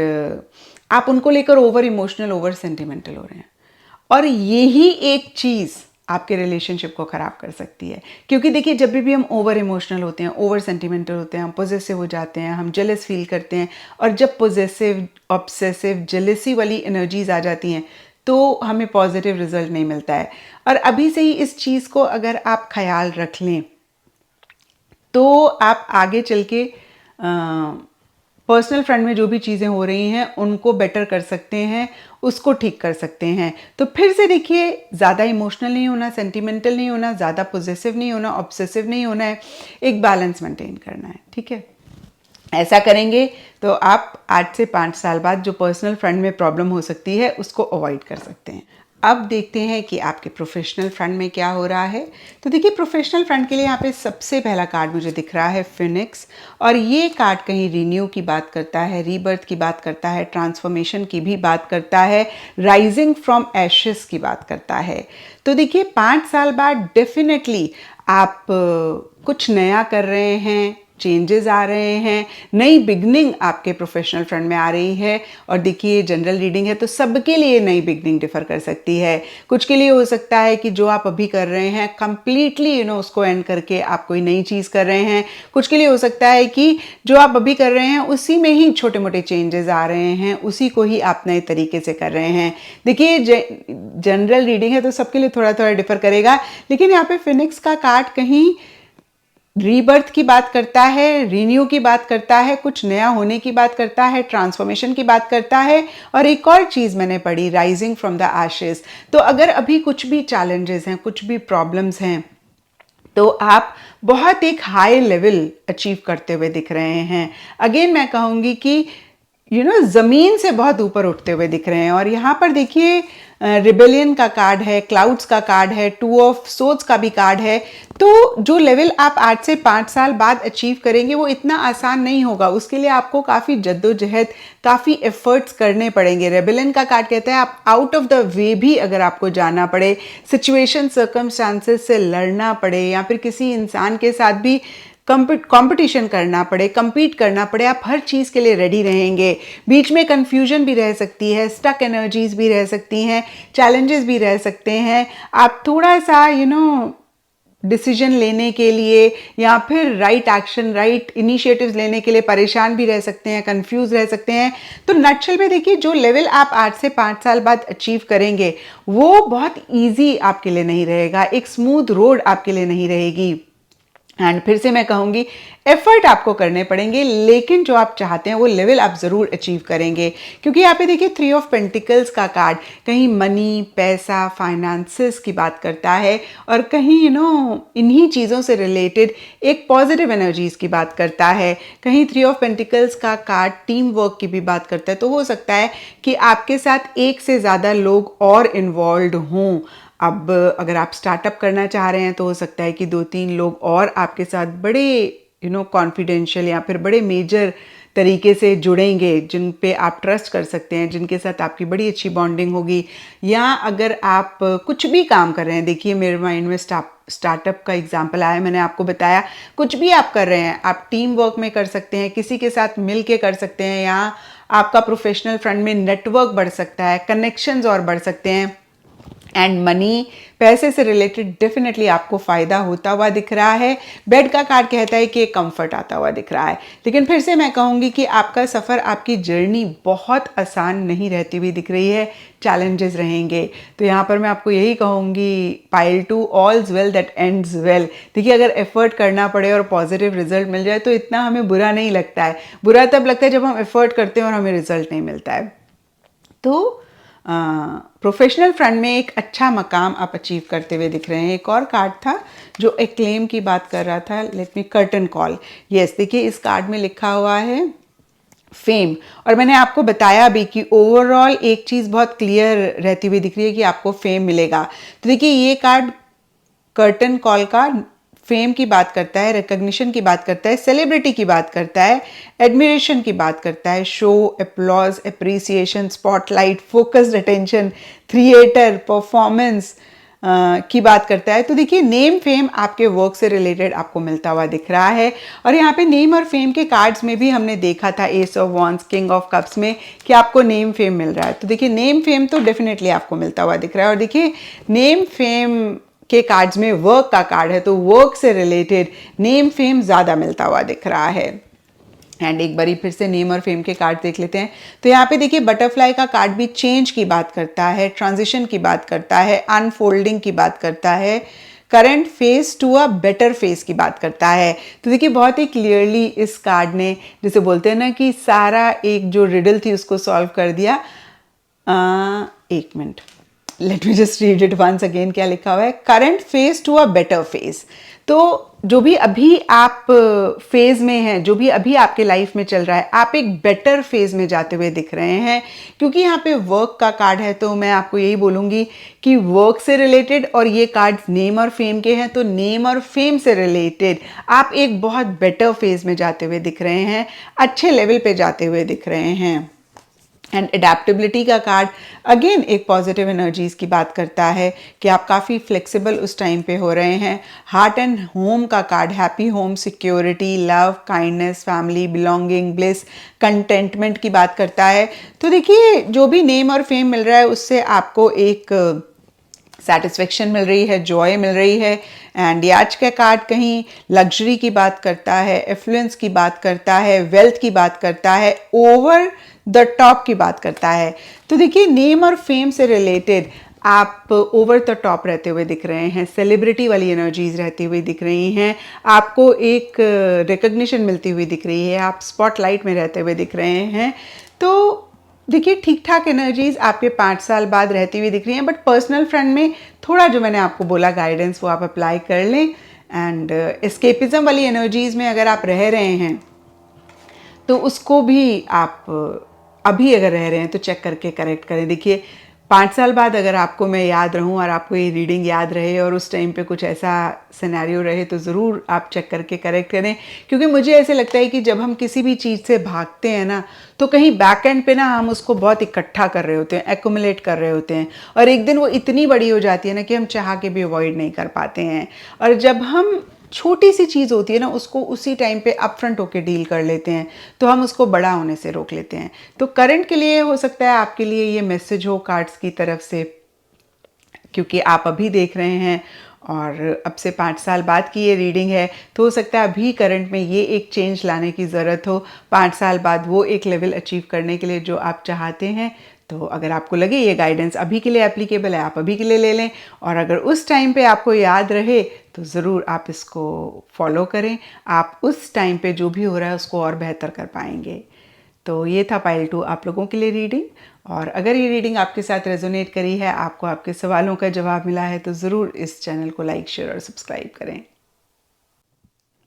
[SPEAKER 1] आप उनको लेकर ओवर इमोशनल, ओवर सेंटिमेंटल हो रहे हैं, और यही एक चीज़ आपके रिलेशनशिप को ख़राब कर सकती है। क्योंकि देखिए जब भी हम ओवर इमोशनल होते हैं, ओवर सेंटिमेंटल होते हैं, हम पॉजेसिव हो जाते हैं, हम जेलस फील करते हैं, और जब पॉजेसिव, ऑब्सेसिव, जेलसी वाली एनर्जीज आ जाती हैं तो हमें पॉजिटिव रिजल्ट नहीं मिलता है। और अभी से ही इस चीज़ को अगर आप ख्याल रख लें तो आप आगे चल के पर्सनल फ्रंट में जो भी चीज़ें हो रही हैं उनको बेटर कर सकते हैं, उसको ठीक कर सकते हैं। तो फिर से देखिए ज़्यादा इमोशनल नहीं होना, सेंटिमेंटल नहीं होना, ज़्यादा पॉजेसिव नहीं होना, ऑब्सेसिव नहीं होना है, एक बैलेंस मेंटेन करना है, ठीक है। ऐसा करेंगे तो आप 8 से 5 साल बाद जो पर्सनल फ्रंट में प्रॉब्लम हो सकती है उसको अवॉइड कर सकते हैं। अब देखते हैं कि आपके प्रोफेशनल फ्रंट में क्या हो रहा है। तो देखिए प्रोफेशनल फ्रंट के लिए यहाँ पे सबसे पहला कार्ड मुझे दिख रहा है फिनिक्स, और ये कार्ड कहीं रिन्यू की बात करता है, रीबर्थ की बात करता है, ट्रांसफॉर्मेशन की भी बात करता है, राइजिंग फ्रॉम एशेस की बात करता है। तो देखिए 5 साल बाद डेफिनेटली आप कुछ नया कर रहे हैं, चेंजेस आ रहे हैं, नई बिगनिंग आपके प्रोफेशनल फ्रंट में आ रही है। और देखिए जनरल रीडिंग है तो सबके लिए नई बिगनिंग डिफर कर सकती है। कुछ के लिए हो सकता है कि जो आप अभी कर रहे हैं कंप्लीटली उसको एंड करके आप कोई नई चीज़ कर रहे हैं। कुछ के लिए हो सकता है कि जो आप अभी कर रहे हैं उसी में ही छोटे मोटे चेंजेस आ रहे हैं, उसी को ही आप नए तरीके से कर रहे हैं। देखिए जनरल रीडिंग है तो सबके लिए थोड़ा थोड़ा डिफर करेगा, लेकिन यहाँ पे फिनिक्स का कार्ड कहीं रीबर्थ की बात करता है, रिन्यू की बात करता है, कुछ नया होने की बात करता है, ट्रांसफॉर्मेशन की बात करता है। और एक और चीज़ मैंने पढ़ी, राइजिंग फ्रॉम द एशेस। तो अगर अभी कुछ भी चैलेंजेस हैं, कुछ भी प्रॉब्लम्स हैं, तो आप बहुत एक हाई लेवल अचीव करते हुए दिख रहे हैं। अगेन मैं कहूँगी कि ज़मीन से बहुत ऊपर उठते हुए दिख रहे हैं। और यहाँ पर देखिए रिबेलियन का कार्ड है, क्लाउड्स का कार्ड है, टू ऑफ सोर्ड्स का भी कार्ड है। तो जो लेवल आप 8 से 5 साल बाद अचीव करेंगे वो इतना आसान नहीं होगा। उसके लिए आपको काफ़ी जद्दोजहद, काफ़ी एफर्ट्स करने पड़ेंगे। रेबेलियन का कार्ड कहता है आप आउट ऑफ द वे भी अगर आपको जाना पड़े, सिचुएशन सर्कमस्टांसेस से लड़ना पड़े, या फिर किसी इंसान के साथ भी कंपटीशन करना पड़े, compete करना पड़े, आप हर चीज़ के लिए रेडी रहेंगे। बीच में कन्फ्यूजन भी रह सकती है, स्टक एनर्जीज भी रह सकती हैं, चैलेंजेस भी रह सकते हैं। आप थोड़ा सा डिसीजन लेने के लिए या फिर राइट एक्शन, राइट इनिशिएटिव्स लेने के लिए परेशान भी रह सकते हैं, कंफ्यूज रह सकते हैं। तो नटशल में देखिए, जो लेवल आप 8 से 5 साल बाद अचीव करेंगे वो बहुत ईजी आपके लिए नहीं रहेगा, एक स्मूथ रोड आपके लिए नहीं रहेगी। एंड फिर से मैं कहूँगी एफर्ट आपको करने पड़ेंगे, लेकिन जो आप चाहते हैं वो लेवल आप ज़रूर अचीव करेंगे। क्योंकि यहाँ पे देखिए 3 ऑफ पेंटिकल्स का कार्ड कहीं मनी, पैसा, फाइनेंसेस की बात करता है, और कहीं इन्हीं चीज़ों से रिलेटेड एक पॉजिटिव एनर्जीज की बात करता है। कहीं 3 ऑफ पेंटिकल्स का कार्ड टीम वर्क की भी बात करता है। तो हो सकता है कि आपके साथ एक से ज़्यादा लोग और इन्वॉल्व हों। अब अगर आप स्टार्टअप करना चाह रहे हैं तो हो सकता है कि 2-3 लोग और आपके साथ बड़े कॉन्फिडेंशियल या फिर बड़े मेजर तरीके से जुड़ेंगे, जिन पे आप ट्रस्ट कर सकते हैं, जिनके साथ आपकी बड़ी अच्छी बॉन्डिंग होगी। या अगर आप कुछ भी काम कर रहे हैं, देखिए मेरे माइंड में स्टार्टअप का एग्जाम्पल आया, मैंने आपको बताया कुछ भी आप कर रहे हैं, आप टीम वर्क में कर सकते हैं, किसी के साथ मिल के कर सकते हैं, या आपका प्रोफेशनल फ्रंट में नेटवर्क बढ़ सकता है, कनेक्शंस और बढ़ सकते हैं। एंड मनी, पैसे से रिलेटेड डेफिनेटली आपको फ़ायदा होता हुआ दिख रहा है। बेड का कार्ड कहता है कि एक कंफर्ट आता हुआ दिख रहा है। लेकिन फिर से मैं कहूँगी कि आपका सफ़र, आपकी जर्नी बहुत आसान नहीं रहती हुई दिख रही है, चैलेंजेस रहेंगे। तो यहाँ पर मैं आपको यही कहूँगी, pile 2, all's well that ends well. देखिए अगर एफर्ट करना पड़े और पॉजिटिव रिजल्ट मिल जाए तो इतना हमें बुरा नहीं लगता है। बुरा तब लगता है जब हम एफर्ट करते हैं और हमें रिजल्ट नहीं मिलता है। तो प्रोफेशनल फ्रंट में एक अच्छा मकाम आप अचीव करते हुए दिख रहे हैं। एक और कार्ड था जो एक्लेम की बात कर रहा था, let me curtain call. Yes, देखिए इस कार्ड में लिखा हुआ है फेम, और मैंने आपको बताया भी कि ओवरऑल एक चीज़ बहुत क्लियर रहती हुई दिख रही है कि आपको फेम मिलेगा। तो देखिए ये कार्ड कर्टन कॉल का फेम की बात करता है, रिकग्निशन की बात करता है, सेलिब्रिटी की बात करता है, एडमिरेशन की बात करता है, show, applause, appreciation, spotlight, focused attention, theatre, performance की बात करता है। तो देखिए नेम फेम आपके वर्क से रिलेटेड आपको मिलता हुआ दिख रहा है। और यहाँ पे नेम और फेम के कार्ड्स में भी हमने देखा था S of wands, king of cups में, कि आपको नेम फेम मिल रहा है। तो देखिए नेम फेम तो डेफिनेटली आपको मिलता हुआ दिख रहा है। और देखिए नेम फेम के कार्ड्स में वर्क का कार्ड है, तो वर्क से रिलेटेड नेम फेम ज़्यादा मिलता हुआ दिख रहा है। एंड एक बारी फिर से नेम और फेम के कार्ड देख लेते हैं। तो यहाँ पे देखिए बटरफ्लाई का कार्ड भी चेंज की बात करता है, ट्रांजिशन की बात करता है, अनफोल्डिंग की बात करता है, current phase to a better phase की बात करता है। तो देखिए बहुत ही क्लियरली इस कार्ड ने, जैसे बोलते हैं ना कि सारा एक जो रिडल थी उसको सॉल्व कर दिया। एक minute, let me just read it once again. क्या लिखा हुआ है? Current phase to a better phase. तो जो भी अभी आप फेज में हैं, जो भी अभी आपके लाइफ में चल रहा है, आप एक बेटर फेज में जाते हुए दिख रहे हैं। क्योंकि यहाँ पे वर्क का कार्ड है, तो मैं आपको यही बोलूँगी कि वर्क से रिलेटेड, और ये कार्ड नेम और फेम के हैं, तो नेम और फेम से रिलेटेड आप एक बहुत बेटर फेज में जाते हुए दिख रहे हैं, अच्छे लेवल पे जाते हुए दिख रहे हैं। एंड एडेप्टेबिलिटी का कार्ड अगेन एक पॉजिटिव एनर्जीज की बात करता है कि आप काफ़ी फ्लेक्सिबल उस टाइम पे हो रहे हैं। हार्ट एंड होम का card happy home, security, love, kindness, family, belonging, bliss, contentment की बात करता है। तो देखिए जो भी नेम और फेम मिल रहा है उससे आपको एक सेटिस्फेक्शन मिल रही है, जॉय मिल रही है। एंड आज का कार्ड कहीं लग्जरी की बात करता है, एफ्लुएंस की बात करता है, वेल्थ की बात करता है, ओवर द टॉप की बात करता है। तो देखिए नेम और फेम से रिलेटेड आप ओवर द टॉप रहते हुए दिख रहे हैं, सेलिब्रिटी वाली एनर्जीज रहती हुई दिख रही हैं, आपको एक रिकग्निशन मिलती हुई दिख रही है, आप स्पॉटलाइट में रहते हुए दिख रहे हैं। तो देखिए ठीक ठाक एनर्जीज आपके 5 साल बाद रहती हुई दिख रही हैं, बट पर्सनल फ्रंट में थोड़ा जो मैंने आपको बोला गाइडेंस वो आप अप्लाई कर लें। एंड एस्केपिज्म वाली एनर्जीज में अगर आप रह रहे हैं तो उसको भी आप अभी अगर रह रहे हैं तो चेक करके करेक्ट करें। देखिए 5 साल बाद अगर आपको मैं याद रहूं और आपको ये रीडिंग याद रहे और उस टाइम पे कुछ ऐसा सिनेरियो रहे तो ज़रूर आप चेक करके करेक्ट करें, क्योंकि मुझे ऐसे लगता है कि जब हम किसी भी चीज़ से भागते हैं ना तो कहीं बैक एंड पे ना हम उसको बहुत इकट्ठा कर रहे होते हैं, एक्यूमुलेट कर रहे होते हैं, और एक दिन वो इतनी बड़ी हो जाती है ना कि हम चाह के भी अवॉइड नहीं कर पाते हैं। और जब हम छोटी सी चीज़ होती है ना उसको उसी टाइम पे अपफ्रंट होके डील कर लेते हैं तो हम उसको बड़ा होने से रोक लेते हैं। तो करंट के लिए हो सकता है आपके लिए ये मैसेज हो कार्ड्स की तरफ से, क्योंकि आप अभी देख रहे हैं और अब से 5 साल बाद की ये रीडिंग है, तो हो सकता है अभी करंट में ये एक चेंज लाने की ज़रूरत हो, 5 साल बाद वो एक लेवल अचीव करने के लिए जो आप चाहते हैं। तो अगर आपको लगे ये गाइडेंस अभी के लिए एप्लीकेबल है, आप अभी के लिए ले लें, और अगर उस टाइम पे आपको याद रहे तो ज़रूर आप इसको फॉलो करें। आप उस टाइम पे जो भी हो रहा है उसको और बेहतर कर पाएंगे। तो ये था पाइल 2 आप लोगों के लिए रीडिंग, और अगर ये रीडिंग आपके साथ रेजोनेट करी है, आपको आपके सवालों का जवाब मिला है, तो ज़रूर इस चैनल को लाइक शेयर और सब्सक्राइब करें।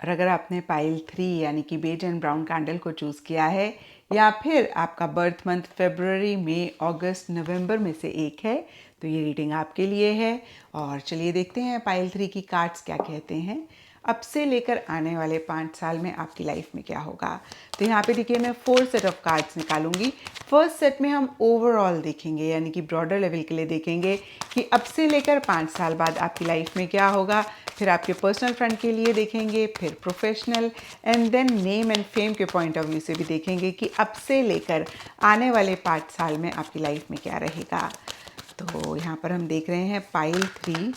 [SPEAKER 1] और अगर आपने पाइल 3 यानी कि बेज एंड ब्राउन कैंडल को चूज़ किया है, या फिर आपका बर्थ मंथ फरवरी, मई, अगस्त, नवंबर में से एक है, तो ये रीडिंग आपके लिए है। और चलिए देखते हैं पाइल 3 की कार्ड्स क्या कहते हैं। अब से लेकर आने वाले 5 साल में आपकी लाइफ में क्या होगा। तो यहाँ पे देखिए मैं 4 सेट ऑफ कार्ड्स निकालूंगी। फर्स्ट सेट में हम ओवरऑल देखेंगे, यानी कि ब्रॉडर लेवल के लिए देखेंगे कि अब से लेकर 5 साल बाद आपकी लाइफ में क्या होगा। फिर आपके पर्सनल फ्रंट के लिए देखेंगे, फिर professional, and then name and fame के पॉइंट ऑफ व्यू से भी देखेंगे कि अब से लेकर आने वाले 5 साल में आपकी लाइफ में क्या रहेगा। तो यहाँ पर हम देख रहे हैं पाइल 3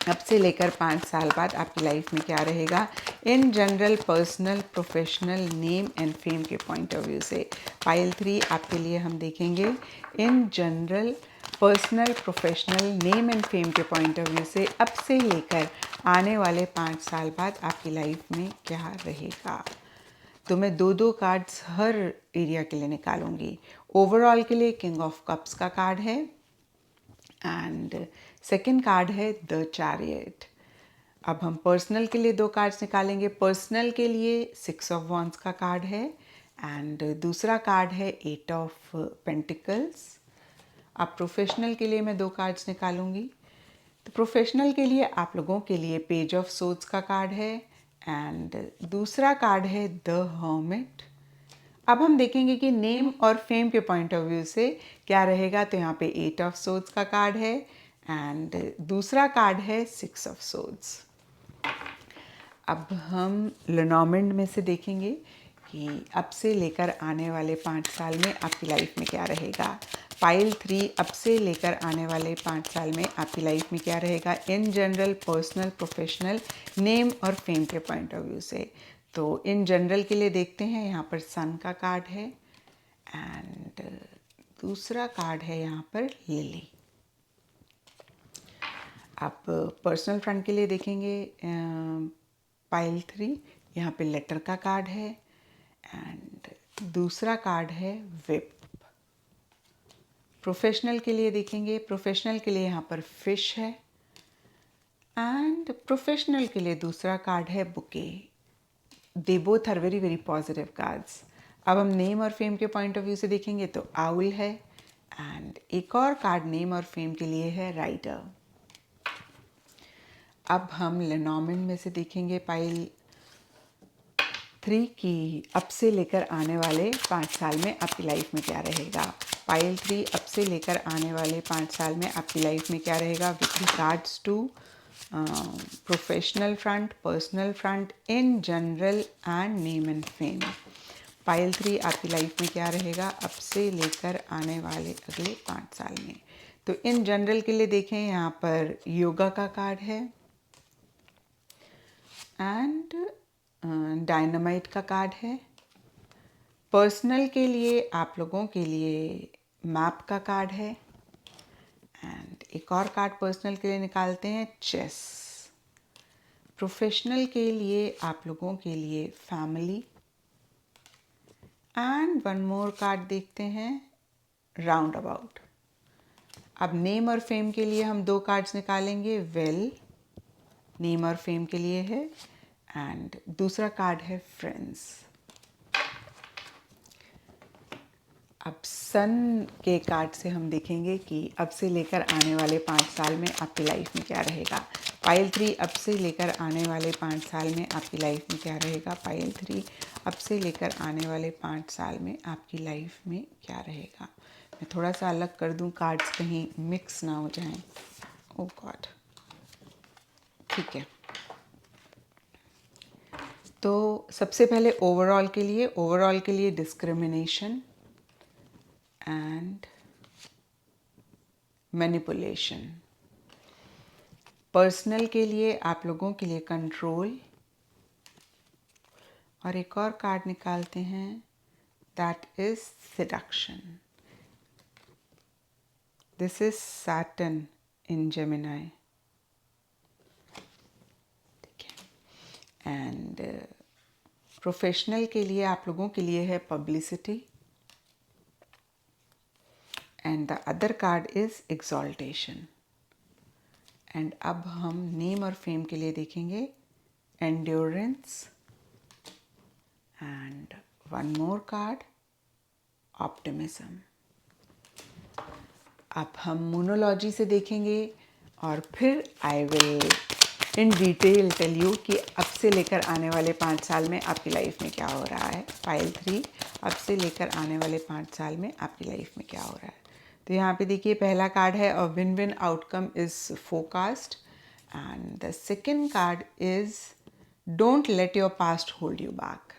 [SPEAKER 1] अब से लेकर 5 साल बाद आपकी लाइफ में क्या रहेगा, in general, personal, professional, name and fame के पॉइंट ऑफ व्यू से। पाइल 3 आपके लिए हम देखेंगे in general, personal, professional, name and fame के पॉइंट ऑफ व्यू से अब से लेकर आने वाले 5 साल बाद आपकी लाइफ में क्या रहेगा। तो मैं 2-2 कार्ड्स हर एरिया के लिए निकालूंगी। ओवरऑल के लिए किंग ऑफ कप्स का कार्ड है, एंड सेकेंड कार्ड है द चैरियट। अब हम पर्सनल के लिए 2 कार्ड्स निकालेंगे। पर्सनल के लिए 6 ऑफ वॉन्ड्स का कार्ड है, एंड दूसरा कार्ड है 8 ऑफ पेंटिकल्स। अब प्रोफेशनल के लिए मैं 2 कार्ड्स निकालूंगी। तो प्रोफेशनल के लिए आप लोगों के लिए पेज ऑफ सोर्ड्स का कार्ड है, एंड दूसरा कार्ड है द हर्मिट। अब हम देखेंगे कि नेम और फेम के पॉइंट ऑफ व्यू से क्या रहेगा। तो यहाँ पे 8 ऑफ सोर्ड्स का कार्ड है, एंड दूसरा कार्ड है 6 ऑफ सोर्ड्स। अब हम लेनॉर्मंड में से देखेंगे कि अब से लेकर आने वाले 5 साल में आपकी लाइफ में क्या रहेगा। पाइल 3 अब से लेकर आने वाले 5 साल में आपकी लाइफ में क्या रहेगा, in general, personal, professional, name और फेम के पॉइंट ऑफ व्यू से। तो इन जनरल के लिए देखते हैं, यहाँ पर सन का कार्ड है, एंड दूसरा कार्ड है यहाँ पर लिली। आप पर्सनल फ्रंट के लिए देखेंगे पाइल 3, यहाँ पे लेटर का कार्ड है, एंड दूसरा कार्ड है विप। प्रोफेशनल के लिए देखेंगे, प्रोफेशनल के लिए यहाँ पर फिश है, एंड प्रोफेशनल के लिए दूसरा कार्ड है bouquet. They both are very very positive cards. अब हम नेम और फेम के पॉइंट ऑफ व्यू से देखेंगे तो आउल है, एंड एक और कार्ड नेम और फेम के लिए है राइडर। अब हम लेनॉर्मंड में से देखेंगे पाइल 3 की अब से लेकर आने वाले 5 साल में आपकी लाइफ में क्या रहेगा। पाइल 3 अब से लेकर आने वाले 5 साल में आपकी लाइफ में क्या रहेगा with regards to professional front, personal front, in general and name and fame. Pile 3 आपकी लाइफ में क्या रहेगा अब से लेकर आने वाले अगले 5 साल में। तो इन जनरल के लिए देखें, यहाँ पर योगा का कार्ड है, एंड डायनामाइट का कार्ड है। पर्सनल के लिए आप लोगों के लिए मैप का कार्ड है, एंड एक और कार्ड पर्सनल के लिए निकालते हैं, चेस। प्रोफेशनल के लिए आप लोगों के लिए family. And one more card देखते हैं, राउंड अबाउट। अब नेम और फेम के लिए हम 2 कार्ड्स निकालेंगे, वेल नेम और फेम के लिए है, एंड दूसरा कार्ड है फ्रेंड्स। अब सन के कार्ड से हम देखेंगे कि अब से लेकर आने वाले 5 साल में आपकी लाइफ में क्या रहेगा। पाइल 3 अब से लेकर आने वाले 5 साल में आपकी लाइफ में क्या रहेगा। पाइल 3 अब से लेकर आने वाले 5 साल में आपकी लाइफ में क्या रहेगा। मैं थोड़ा सा अलग कर दूं, कार्ड्स कहीं मिक्स ना हो जाएं। ओह गॉड, ठीक है। तो सबसे पहले ओवरऑल के लिए डिस्क्रिमिनेशन एंड मैनिपुलेशन। पर्सनल के लिए आप लोगों के लिए कंट्रोल। और एक और कार्ड निकालते हैं, that is seduction. This is Saturn in Gemini, ठीक है। एंड प्रोफेशनल के लिए आप लोगों के लिए है publicity, and the other card is exaltation. And अब हम नेम और फेम के लिए देखेंगे, endurance, and one more card, optimism. अब हम मोनोलॉजी से देखेंगे और फिर I will in detail tell you कि अब से लेकर आने वाले 5 साल में आपकी लाइफ में क्या हो रहा है। पाइल 3 अब से लेकर आने वाले 5 साल में आपकी लाइफ में क्या हो रहा है। तो यहाँ पे देखिए पहला कार्ड है a win win outcome is forecast, and the second card is don't let your past hold you back.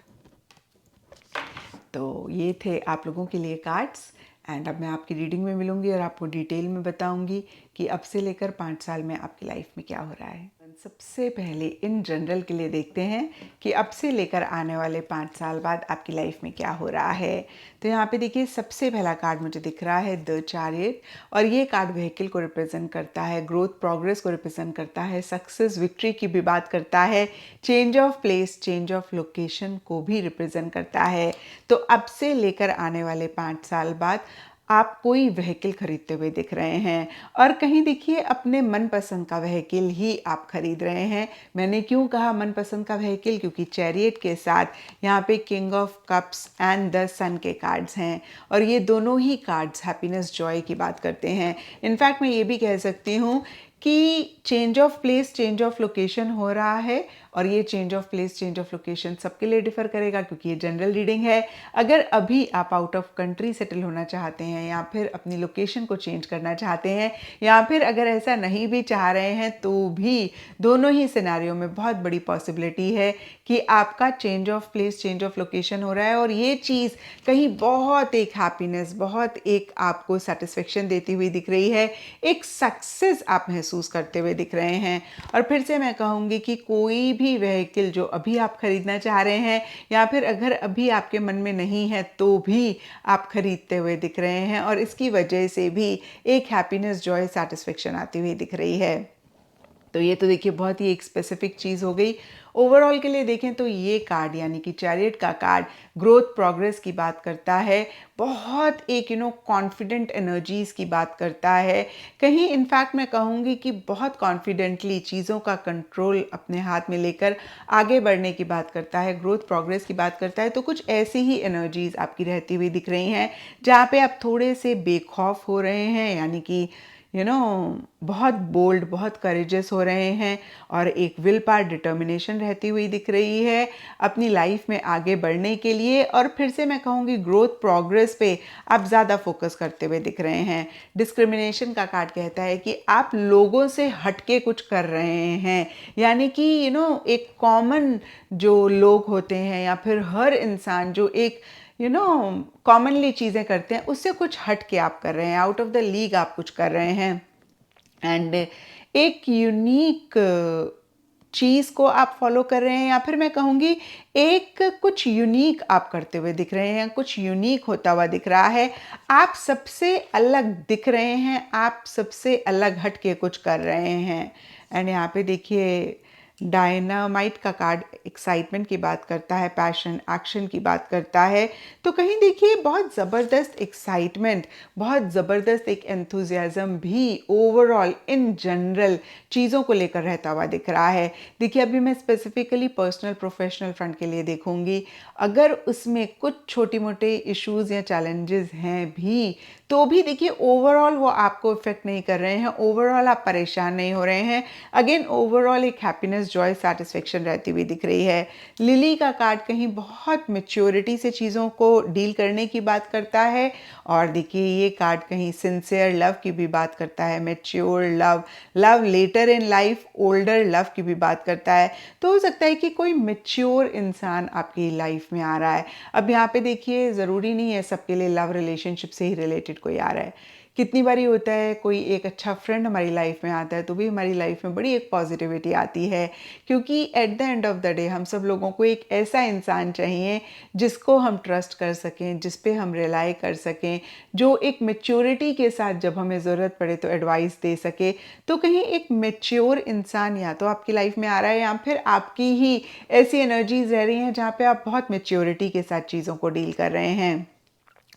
[SPEAKER 1] तो ये थे आप लोगों के लिए कार्ड्स, एंड अब मैं आपकी रीडिंग में मिलूंगी और आपको डिटेल में बताऊंगी कि अब से लेकर 5 साल में आपकी लाइफ में क्या हो रहा है। सबसे पहले इन जनरल के लिए देखते हैं कि अब से लेकर आने वाले 5 साल बाद आपकी लाइफ में क्या हो रहा है। तो यहाँ पे देखिए सबसे पहला कार्ड मुझे दिख रहा है द चैरियट, और ये कार्ड व्हीकल को रिप्रेजेंट करता है, ग्रोथ प्रोग्रेस को रिप्रेजेंट करता है, सक्सेस विक्ट्री की भी बात करता है, change of place change of location को भी रिप्रेजेंट करता है। तो अब से लेकर आने वाले 5 साल बाद आप कोई व्हीकल खरीदते हुए दिख रहे हैं, और कहीं देखिए अपने मनपसंद का व्हीकल ही आप खरीद रहे हैं। मैंने क्यों कहा मनपसंद का व्हीकल, क्योंकि चैरियट के साथ यहाँ पे king of cups and the sun के कार्ड्स हैं, और ये दोनों ही कार्ड्स हैप्पीनेस जॉय की बात करते हैं। इनफैक्ट मैं ये भी कह सकती हूँ कि change of place change of location हो रहा है, और ये change of place change of location सबके लिए डिफर करेगा क्योंकि ये जनरल रीडिंग है। अगर अभी आप आउट ऑफ कंट्री सेटल होना चाहते हैं, या फिर अपनी लोकेशन को चेंज करना चाहते हैं, या फिर अगर ऐसा नहीं भी चाह रहे हैं, तो भी दोनों ही सिनेरियो में बहुत बड़ी पॉसिबिलिटी है कि आपका change of place change of location हो रहा है, और ये चीज़ कहीं बहुत एक हैप्पीनेस, बहुत एक आपको सेटिस्फेक्शन देती हुई दिख रही है, एक सक्सेस आप महसूस करते हुए दिख रहे हैं। और फिर से मैं कहूँगी कि कोई भी व्हीकल जो अभी आप खरीदना चाह रहे हैं, या फिर अगर अभी आपके मन में नहीं है तो भी आप खरीदते हुए दिख रहे हैं, और इसकी वजह से भी एक हैप्पीनेस जॉय सेटिस्फेक्शन आती हुई दिख रही है। तो ये तो देखिए बहुत ही एक स्पेसिफिक चीज़ हो गई। ओवरऑल के लिए देखें तो ये कार्ड यानी कि चैरियट का कार्ड ग्रोथ प्रोग्रेस की बात करता है, बहुत एक कॉन्फिडेंट एनर्जीज़ की बात करता है। कहीं इनफैक्ट मैं कहूँगी कि बहुत कॉन्फिडेंटली चीज़ों का कंट्रोल अपने हाथ में लेकर आगे बढ़ने की बात करता है, ग्रोथ प्रोग्रेस की बात करता है। तो कुछ ऐसी ही एनर्जीज़ आपकी रहती हुई दिख रही हैं जहाँ पे आप थोड़े से बेखौफ हो रहे हैं, यानी कि बहुत बोल्ड, बहुत करेजियस हो रहे हैं, और एक विल पावर डिटर्मिनेशन रहती हुई दिख रही है अपनी लाइफ में आगे बढ़ने के लिए। और फिर से मैं कहूँगी ग्रोथ प्रोग्रेस पे आप ज़्यादा फोकस करते हुए दिख रहे हैं। डिस्क्रिमिनेशन का कार्ड कहता है कि आप लोगों से हटके कुछ कर रहे हैं, यानी कि एक कॉमन जो लोग होते हैं, या फिर हर इंसान जो एक कॉमनली चीज़ें करते हैं, उससे कुछ हट के आप कर रहे हैं, आउट ऑफ द लीग आप कुछ कर रहे हैं। एंड एक यूनिक चीज़ को आप फॉलो कर रहे हैं, या फिर मैं कहूँगी एक कुछ यूनिक आप करते हुए दिख रहे हैं, कुछ यूनिक होता हुआ दिख रहा है। आप सबसे अलग दिख रहे हैं, आप सबसे अलग हट के कुछ कर रहे हैं। एंड यहाँ पे देखिए डायनामाइट का कार्ड एक्साइटमेंट की बात करता है, पैशन, एक्शन की बात करता है। तो कहीं देखिए बहुत ज़बरदस्त एक्साइटमेंट, बहुत ज़बरदस्त एक एंथुजियाज़म भी ओवरऑल इन जनरल चीज़ों को लेकर रहता हुआ दिख रहा है। देखिए अभी मैं स्पेसिफिकली पर्सनल प्रोफेशनल फ्रंट के लिए देखूंगी, अगर उसमें कुछ छोटी मोटे इश्यूज़ या चैलेंजेस हैं भी, तो भी देखिए ओवरऑल वो आपको इफेक्ट नहीं कर रहे हैं, ओवरऑल आप परेशान नहीं हो रहे हैं। अगेन ओवरऑल एक हैप्पीनेस, जॉय, सेटिस्फेक्शन रहती हुई दिख रही है। लिली का कार्ड कहीं बहुत मेच्योरिटी से चीज़ों को डील करने की बात करता है, और देखिए ये कार्ड कहीं सिंसियर लव की भी बात करता है, mature love, love letter in life, older love की भी बात करता है। तो हो सकता है कि कोई मेच्योर इंसान आपकी लाइफ में आ रहा है। अब यहाँ पे देखिए ज़रूरी नहीं है सबके लिए लव रिलेशनशिप से ही रिलेटेड कोई आ रहा है। कितनी बारी होता है कोई एक अच्छा फ्रेंड हमारी लाइफ में आता है तो भी हमारी लाइफ में बड़ी एक पॉजिटिविटी आती है, क्योंकि at the end of the day हम सब लोगों को एक ऐसा इंसान चाहिए जिसको हम ट्रस्ट कर सकें, जिस पे हम रिलाई कर सकें, जो एक मेच्योरिटी के साथ जब हमें ज़रूरत पड़े तो एडवाइस दे सके। तो कहीं एक मेच्योर इंसान या तो आपकी लाइफ में आ रहा है, या फिर आपकी ही ऐसी एनर्जीज रह रही हैं जहाँ पे आप बहुत मेच्योरिटी के साथ चीज़ों को डील कर रहे हैं।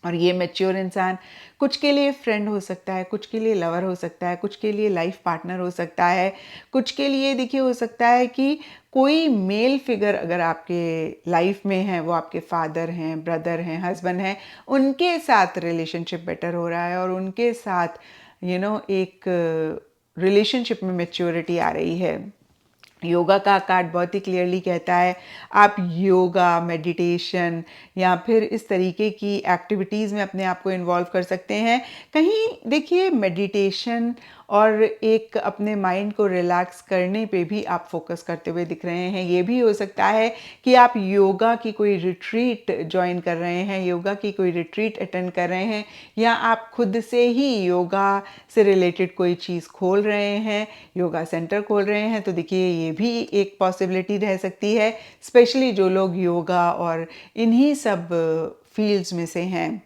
[SPEAKER 1] और ये मैच्योर इंसान कुछ के लिए फ्रेंड हो सकता है, कुछ के लिए लवर हो सकता है, कुछ के लिए लाइफ पार्टनर हो सकता है, कुछ के लिए देखिए हो सकता है कि कोई मेल फिगर अगर आपके लाइफ में है, वो आपके फादर हैं, ब्रदर हैं, हस्बैंड हैं, उनके साथ रिलेशनशिप बेटर हो रहा है, और उनके साथ एक रिलेशनशिप में मैच्योरिटी आ रही है। योगा का कार्ड बहुत ही क्लियरली कहता है आप योगा, मेडिटेशन या फिर इस तरीके की एक्टिविटीज़ में अपने आप को इन्वॉल्व कर सकते हैं। कहीं देखिए मेडिटेशन और एक अपने माइंड को रिलैक्स करने पे भी आप फोकस करते हुए दिख रहे हैं। ये भी हो सकता है कि आप योगा की कोई रिट्रीट ज्वाइन कर रहे हैं, योगा की कोई रिट्रीट अटेंड कर रहे हैं, या आप खुद से ही योगा से रिलेटेड कोई चीज़ खोल रहे हैं, योगा सेंटर खोल रहे हैं। तो देखिए ये भी एक पॉसिबिलिटी रह सकती है, स्पेशली जो लोग योगा और इन्हीं सब फील्ड्स में से हैं।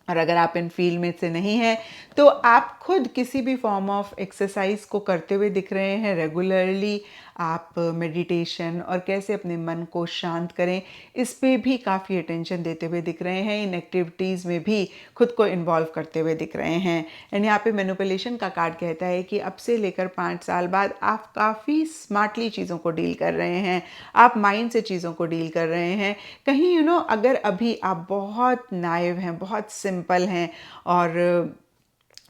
[SPEAKER 1] और अगर आप इन फील्ड में से नहीं हैं तो आप खुद किसी भी फॉर्म ऑफ एक्सरसाइज को करते हुए दिख रहे हैं रेगुलरली। आप मेडिटेशन और कैसे अपने मन को शांत करें, इस पे भी काफ़ी अटेंशन देते हुए दिख रहे हैं, इन एक्टिविटीज़ में भी खुद को इन्वॉल्व करते हुए दिख रहे हैं। एंड यहाँ पे मैनिपुलेशन का कार्ड कहता है कि अब से लेकर 5 साल बाद आप काफ़ी स्मार्टली चीज़ों को डील कर रहे हैं, आप माइंड से चीज़ों को डील कर रहे हैं। कहीं अगर अभी आप बहुत नाइव हैं, बहुत सिंपल हैं और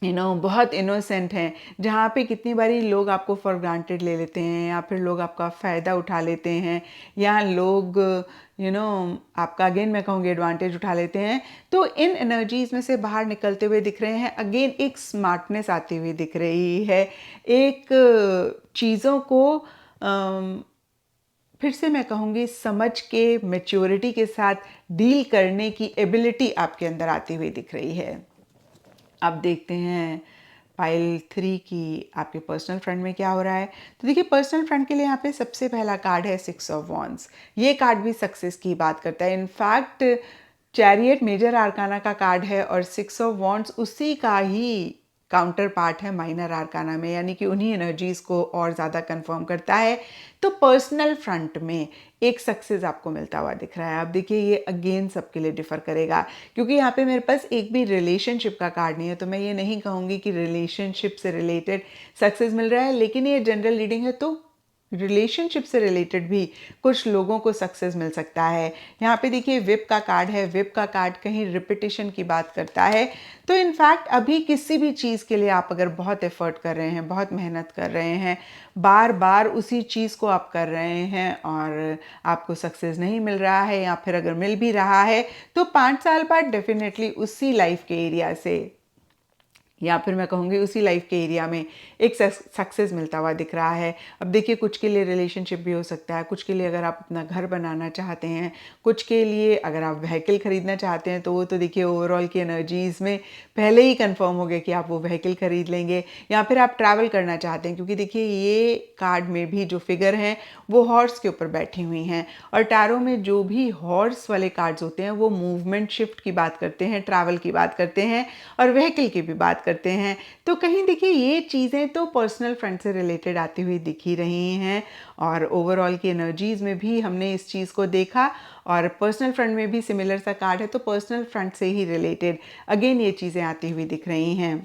[SPEAKER 1] बहुत इनोसेंट हैं, जहाँ पे कितनी बारी लोग आपको फॉर ग्रांटेड ले लेते हैं, या फिर लोग आपका फ़ायदा उठा लेते हैं, या लोग आपका अगेन मैं कहूँगी एडवांटेज उठा लेते हैं। तो इन एनर्जीज़ में से बाहर निकलते हुए दिख रहे हैं। अगेन एक स्मार्टनेस आती हुई दिख रही है, एक चीज़ों को फिर से मैं कहूँगी समझ के मैच्योरिटी के साथ डील करने की एबिलिटी आपके अंदर आती हुई दिख रही है। अब देखते हैं पाइल 3 की आपके पर्सनल फ्रंट में क्या हो रहा है। तो देखिए पर्सनल फ्रंट के लिए यहाँ पे सबसे पहला कार्ड है 6 ऑफ वॉन्ड्स। ये कार्ड भी सक्सेस की बात करता है। इनफैक्ट चैरियट मेजर आर्काना का कार्ड है और 6 ऑफ वॉन्ड्स उसी का ही काउंटर पार्ट है माइनर आर्काना में, यानी कि उन्हीं एनर्जीज़ को और ज़्यादा कंफर्म करता है। तो पर्सनल फ्रंट में एक सक्सेस आपको मिलता हुआ दिख रहा है। अब देखिए ये अगेन सबके लिए डिफ़र करेगा, क्योंकि यहाँ पे मेरे पास एक भी रिलेशनशिप का कार्ड नहीं है, तो मैं ये नहीं कहूँगी कि रिलेशनशिप से रिलेटेड सक्सेस मिल रहा है, लेकिन ये जनरल रीडिंग है तो रिलेशनशिप से रिलेटेड भी कुछ लोगों को सक्सेस मिल सकता है। यहाँ पे देखिए विप का कार्ड है, विप का कार्ड कहीं रिपीटिशन की बात करता है। तो इनफैक्ट अभी किसी भी चीज़ के लिए आप अगर बहुत एफर्ट कर रहे हैं, बहुत मेहनत कर रहे हैं, बार बार उसी चीज़ को आप कर रहे हैं और आपको सक्सेस नहीं मिल रहा है, या फिर अगर मिल भी रहा है तो 5 साल बाद डेफिनेटली उसी लाइफ के एरिया से या फिर मैं कहूँगी उसी लाइफ के एरिया में एक सक्सेस मिलता हुआ दिख रहा है। अब देखिए कुछ के लिए रिलेशनशिप भी हो सकता है, कुछ के लिए अगर आप अपना घर बनाना चाहते हैं, कुछ के लिए अगर आप व्हीकल ख़रीदना चाहते हैं, तो वो तो देखिए ओवरऑल की एनर्जीज़ में पहले ही कंफर्म हो गया कि आप वो व्हीकल ख़रीद लेंगे। या फिर आप ट्रैवल करना चाहते हैं, क्योंकि देखिए ये कार्ड में भी जो फिगर हैं वो हॉर्स के ऊपर बैठी हुई हैं, और टैरो में जो भी हॉर्स वाले कार्ड्स होते हैं वो मूवमेंट शिफ्ट की बात करते हैं, ट्रैवल की बात करते हैं और व्हीकल की भी बात करते हैं। तो कहीं देखिए ये चीज़ें तो पर्सनल फ्रंट से रिलेटेड आती हुई दिख ही रही हैं, और ओवरऑल की एनर्जीज़ में भी हमने इस चीज़ को देखा, और पर्सनल फ्रंट में भी सिमिलर सा कार्ड है, तो पर्सनल फ्रंट से ही रिलेटेड अगेन ये चीज़ें आती हुई दिख रही हैं।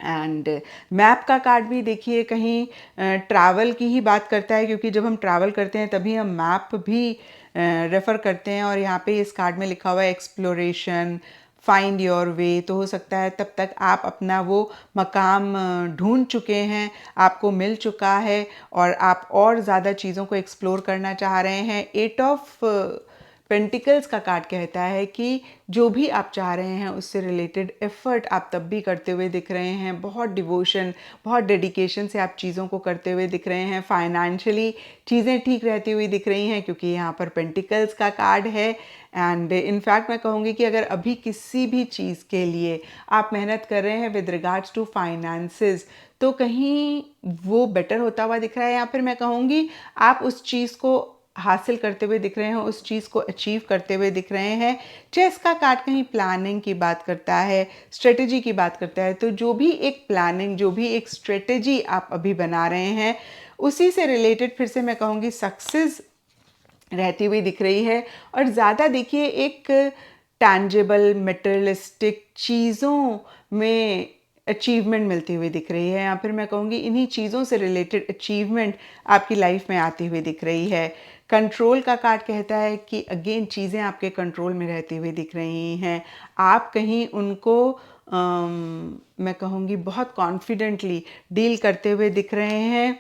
[SPEAKER 1] एंड मैप का कार्ड भी देखिए कहीं ट्रैवल की ही बात करता है, क्योंकि जब हम ट्रैवल करते हैं तभी हम मैप भी रेफ़र करते हैं, और यहाँ पे इस कार्ड में लिखा हुआ है एक्सप्लोरेशन, फाइंड योर वे। तो हो सकता है तब तक आप अपना वो मकाम ढूंढ चुके हैं, आपको मिल चुका है, और आप और ज़्यादा चीज़ों को एक्सप्लोर करना चाह रहे हैं। एट ऑफ पेंटिकल्स का कार्ड कहता है कि जो भी आप चाह रहे हैं उससे रिलेटेड एफर्ट आप तब भी करते हुए दिख रहे हैं, बहुत डिवोशन, बहुत डेडिकेशन से आप चीज़ों को करते हुए दिख रहे हैं। फाइनेंशियली चीज़ें ठीक रहती हुई दिख रही हैं, क्योंकि यहाँ पर पेंटिकल्स का कार्ड है। एंड इनफैक्ट मैं कहूँगी कि अगर अभी किसी भी चीज़ के लिए आप मेहनत कर रहे हैं विद रिगार्ड्स टू फाइनेंसेस, तो कहीं वो बेटर होता हुआ दिख रहा है, या फिर मैं कहूँगी आप उस चीज़ को हासिल करते हुए दिख रहे हैं, उस चीज़ को अचीव करते हुए दिख रहे हैं। चेस का कार्ड कहीं प्लानिंग की बात करता है, स्ट्रेटजी की बात करता है। तो जो भी एक प्लानिंग, जो भी एक स्ट्रेटजी आप अभी बना रहे हैं, उसी से रिलेटेड फिर से मैं कहूँगी सक्सेस रहती हुई दिख रही है। और ज़्यादा देखिए एक टैंजिबल मटेरियलिस्टिक चीज़ों में अचीवमेंट मिलती हुई दिख रही है, या फिर मैं कहूँगी इन्हीं चीज़ों से रिलेटेड अचीवमेंट आपकी लाइफ में आती हुई दिख रही है। कंट्रोल का कार्ड कहता है कि अगेन चीज़ें आपके कंट्रोल में रहती हुई दिख रही हैं, आप कहीं उनको मैं कहूँगी बहुत कॉन्फिडेंटली डील करते हुए दिख रहे हैं।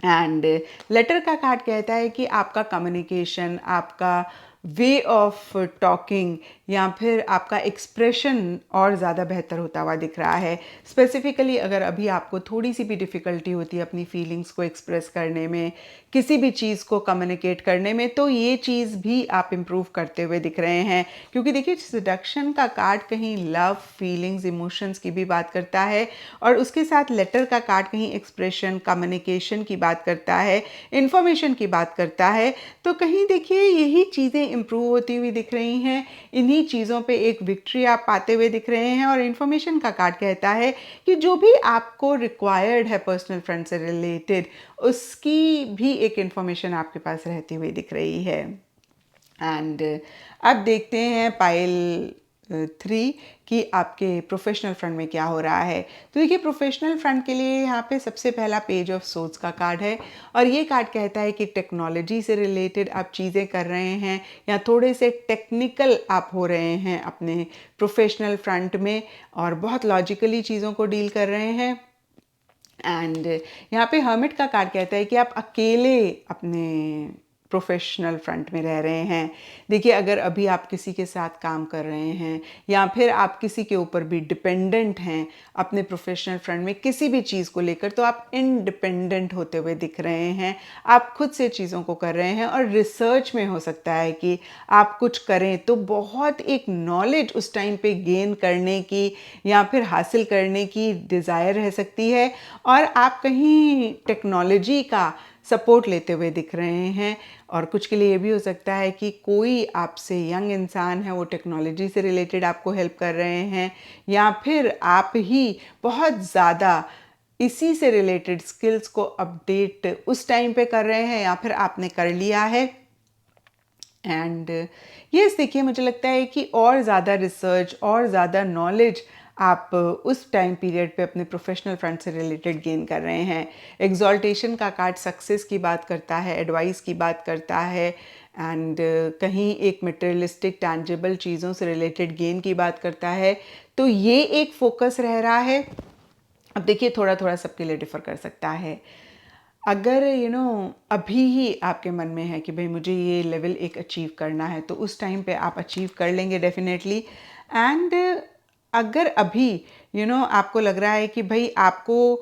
[SPEAKER 1] एंड लेटर का कार्ड कहता है कि आपका कम्युनिकेशन, आपका वे ऑफ टॉकिंग, या फिर आपका एक्सप्रेशन और ज़्यादा बेहतर होता हुआ दिख रहा है। स्पेसिफिकली अगर अभी आपको थोड़ी सी भी डिफ़िकल्टी होती है अपनी फीलिंग्स को एक्सप्रेस करने में, किसी भी चीज़ को कम्युनिकेट करने में, तो ये चीज़ भी आप इम्प्रूव करते हुए दिख रहे हैं। क्योंकि देखिए सडक्शन का कार्ड कहीं लव, फीलिंग्स, इमोशंस की भी बात करता है, और उसके साथ लेटर का कार्ड कहीं एक्सप्रेशन, कम्युनिकेशन की बात करता है, इंफॉर्मेशन की बात करता है। तो कहीं देखिए यही चीज़ें इम्प्रूव होती हुई दिख रही हैं, इन्हीं चीज़ों पे एक विक्ट्री आप पाते हुए दिख रहे हैं। और इन्फॉर्मेशन का कार्ड कहता है कि जो भी आपको रिक्वायर्ड है पर्सनल फ्रंट से रिलेटेड, उसकी भी एक इन्फॉर्मेशन आपके पास रहती हुई दिख रही है। एंड अब देखते हैं पाइल 3 कि आपके प्रोफेशनल फ्रंट में क्या हो रहा है। तो देखिए प्रोफेशनल फ्रंट के लिए यहाँ पे सबसे पहला पेज ऑफ सोर्ड्स का कार्ड है, और ये कार्ड कहता है कि टेक्नोलॉजी से रिलेटेड आप चीज़ें कर रहे हैं, या थोड़े से टेक्निकल आप हो रहे हैं अपने प्रोफेशनल फ्रंट में, और बहुत लॉजिकली चीज़ों को डील कर रहे हैं। एंड यहाँ पे हर्मिट का कार्ड कहता है कि आप अकेले अपने प्रोफेशनल फ्रंट में रह रहे हैं। देखिए अगर अभी आप किसी के साथ काम कर रहे हैं, या फिर आप किसी के ऊपर भी डिपेंडेंट हैं अपने प्रोफेशनल फ्रंट में किसी भी चीज़ को लेकर, तो आप इंडिपेंडेंट होते हुए दिख रहे हैं, आप खुद से चीज़ों को कर रहे हैं। और रिसर्च में हो सकता है कि आप कुछ करें तो बहुत एक नॉलेज उस टाइम पे गेन करने की या फिर हासिल करने की डिज़ायर रह सकती है, और आप कहीं टेक्नोलॉजी का सपोर्ट लेते हुए दिख रहे हैं। और कुछ के लिए ये भी हो सकता है कि कोई आपसे यंग इंसान है, वो टेक्नोलॉजी से रिलेटेड आपको हेल्प कर रहे हैं, या फिर आप ही बहुत ज़्यादा इसी से रिलेटेड स्किल्स को अपडेट उस टाइम पे कर रहे हैं, या फिर आपने कर लिया है। एंड यस देखिए मुझे लगता है कि और ज़्यादा रिसर्च और ज़्यादा नॉलेज आप उस टाइम पीरियड पे अपने प्रोफेशनल फ्रंट से रिलेटेड गेन कर रहे हैं। एग्जॉल्टेशन का कार्ड सक्सेस की बात करता है, एडवाइस की बात करता है, एंड कहीं एक मटेरियलिस्टिक टैंजिबल चीज़ों से रिलेटेड गेन की बात करता है। तो ये एक फोकस रह रहा है। अब देखिए थोड़ा थोड़ा सबके लिए डिफ़र कर सकता है। अगर अभी ही आपके मन में है कि भाई मुझे ये लेवल एक अचीव करना है, तो उस टाइम पे आप अचीव कर लेंगे डेफिनेटली। एंड अगर अभी आपको लग रहा है कि भाई आपको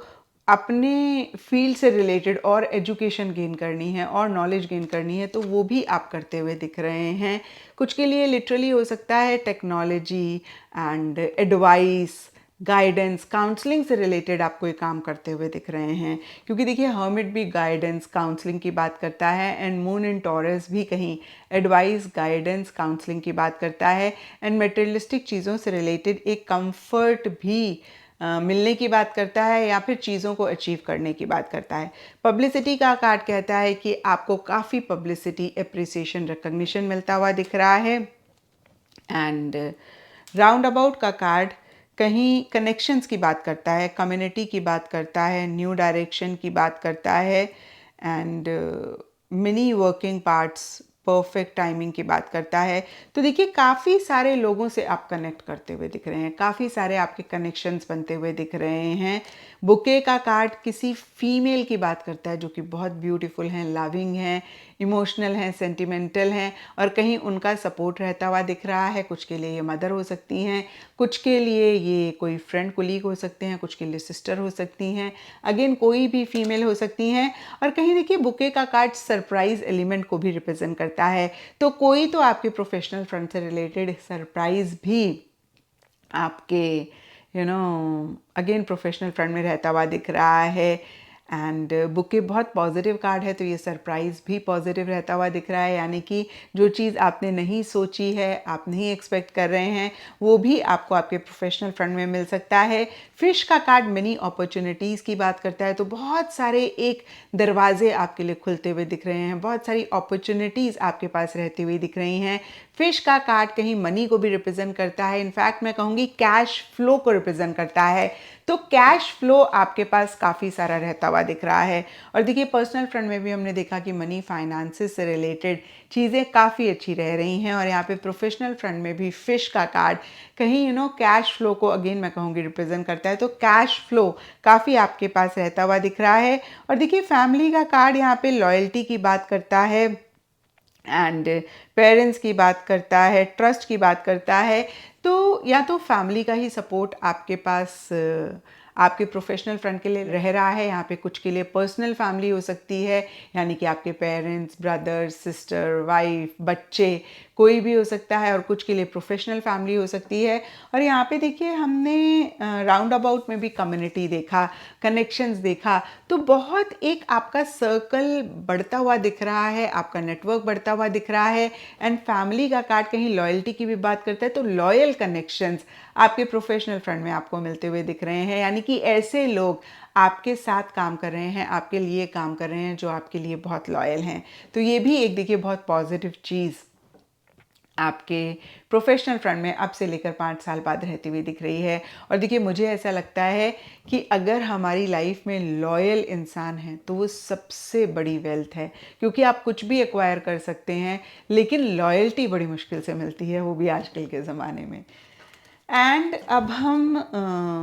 [SPEAKER 1] अपने फील्ड से रिलेटेड और एजुकेशन गेन करनी है और नॉलेज गेन करनी है, तो वो भी आप करते हुए दिख रहे हैं। कुछ के लिए लिटरली हो सकता है technology and advice, guidance, counselling से रिलेटेड आप कोई काम करते हुए दिख रहे हैं, क्योंकि देखिए हर्मिट भी गाइडेंस काउंसलिंग की बात करता है एंड मून इन टॉरस भी कहीं एडवाइस, गाइडेंस, काउंसलिंग की बात करता है एंड मटेरियलिस्टिक चीज़ों से रिलेटेड एक कंफर्ट भी मिलने की बात करता है या फिर चीज़ों को अचीव करने की बात करता है। पब्लिसिटी का कार्ड कहता है कि आपको काफ़ी पब्लिसिटी, एप्रिसिएशन, रिकग्निशन मिलता हुआ दिख रहा है। एंड राउंड अबाउट का कार्ड कहीं कनेक्शंस की बात करता है, कम्युनिटी की बात करता है, न्यू डायरेक्शन की बात करता है and mini working parts, perfect timing की बात करता है। तो देखिए काफ़ी सारे लोगों से आप कनेक्ट करते हुए दिख रहे हैं, काफ़ी सारे आपके कनेक्शंस बनते हुए दिख रहे हैं। बुके का कार्ड किसी फीमेल की बात करता है जो कि बहुत ब्यूटीफुल हैं, लविंग हैं, इमोशनल हैं, सेंटिमेंटल हैं और कहीं उनका सपोर्ट रहता हुआ दिख रहा है। कुछ के लिए ये मदर हो सकती हैं, कुछ के लिए ये कोई फ्रेंड कोलीग हो सकते हैं, कुछ के लिए सिस्टर हो सकती हैं, अगेन कोई भी फीमेल हो सकती हैं। और कहीं देखिए बुके का कार्ड सरप्राइज एलिमेंट को भी रिप्रेजेंट करता है, तो कोई तो आपके प्रोफेशनल फ्रंट से रिलेटेड सरप्राइज भी आपके अगेन प्रोफेशनल फ्रंट में रहता हुआ दिख रहा है। एंड बुके बहुत पॉजिटिव कार्ड है, तो ये सरप्राइज़ भी पॉजिटिव रहता हुआ दिख रहा है, यानी कि जो चीज़ आपने नहीं सोची है, आप नहीं एक्सपेक्ट कर रहे हैं, वो भी आपको आपके प्रोफेशनल फ्रंट में मिल सकता है। फिश का कार्ड मिनी अपॉर्चुनिटीज़ की बात करता है, तो बहुत सारे एक दरवाजे आपके लिए खुलते हुए दिख रहे हैं, बहुत सारी अपॉर्चुनिटीज़ आपके पास रहती हुई दिख रही हैं। फिश का कार्ड कहीं मनी को भी रिप्रेजेंट करता है, इनफैक्ट मैं कहूँगी कैश फ्लो को रिप्रेजेंट करता है, तो कैश फ्लो आपके पास काफ़ी सारा रहता हुआ दिख रहा है। और देखिए पर्सनल फ्रंट में भी हमने देखा कि मनी फाइनेंसेस से रिलेटेड चीज़ें काफ़ी अच्छी रह रही हैं और यहाँ पे प्रोफेशनल फ्रंट में भी फिश का कार्ड कहीं कैश फ्लो को अगेन मैं कहूँगी रिप्रेजेंट करता है, तो कैश फ्लो काफ़ी आपके पास रहता हुआ दिख रहा है। और देखिए फैमिली का कार्ड यहाँ पे लॉयल्टी की बात करता है एंड पेरेंट्स की बात करता है, ट्रस्ट की बात करता है। तो या तो फैमिली का ही सपोर्ट आपके पास आपके प्रोफेशनल फ्रंट के लिए रह रहा है, यहाँ पे कुछ के लिए पर्सनल फैमिली हो सकती है, यानी कि आपके पेरेंट्स, ब्रदर, सिस्टर, वाइफ, बच्चे, कोई भी हो सकता है, और कुछ के लिए प्रोफेशनल फैमिली हो सकती है। और यहाँ पे देखिए हमने राउंड अबाउट में भी कम्युनिटी देखा, कनेक्शंस देखा, तो बहुत एक आपका सर्कल बढ़ता हुआ दिख रहा है, आपका नेटवर्क बढ़ता हुआ दिख रहा है। एंड फैमिली का कार्ड कहीं लॉयल्टी की भी बात करता है, तो लॉयल कनेक्शंस आपके प्रोफेशनल फ्रंट में आपको मिलते हुए दिख रहे हैं, यानी कि ऐसे लोग आपके साथ काम कर रहे हैं, आपके लिए काम कर रहे हैं जो आपके लिए बहुत लॉयल हैं। तो ये भी एक देखिए बहुत पॉजिटिव चीज़ आपके प्रोफेशनल फ्रंट में अब से लेकर 5 साल बाद रहती हुई दिख रही है। और देखिए मुझे ऐसा लगता है कि अगर हमारी लाइफ में लॉयल इंसान है तो वो सबसे बड़ी वेल्थ है, क्योंकि आप कुछ भी एक्वायर कर सकते हैं लेकिन लॉयल्टी बड़ी मुश्किल से मिलती है, वो भी आजकल के ज़माने में। एंड अब हम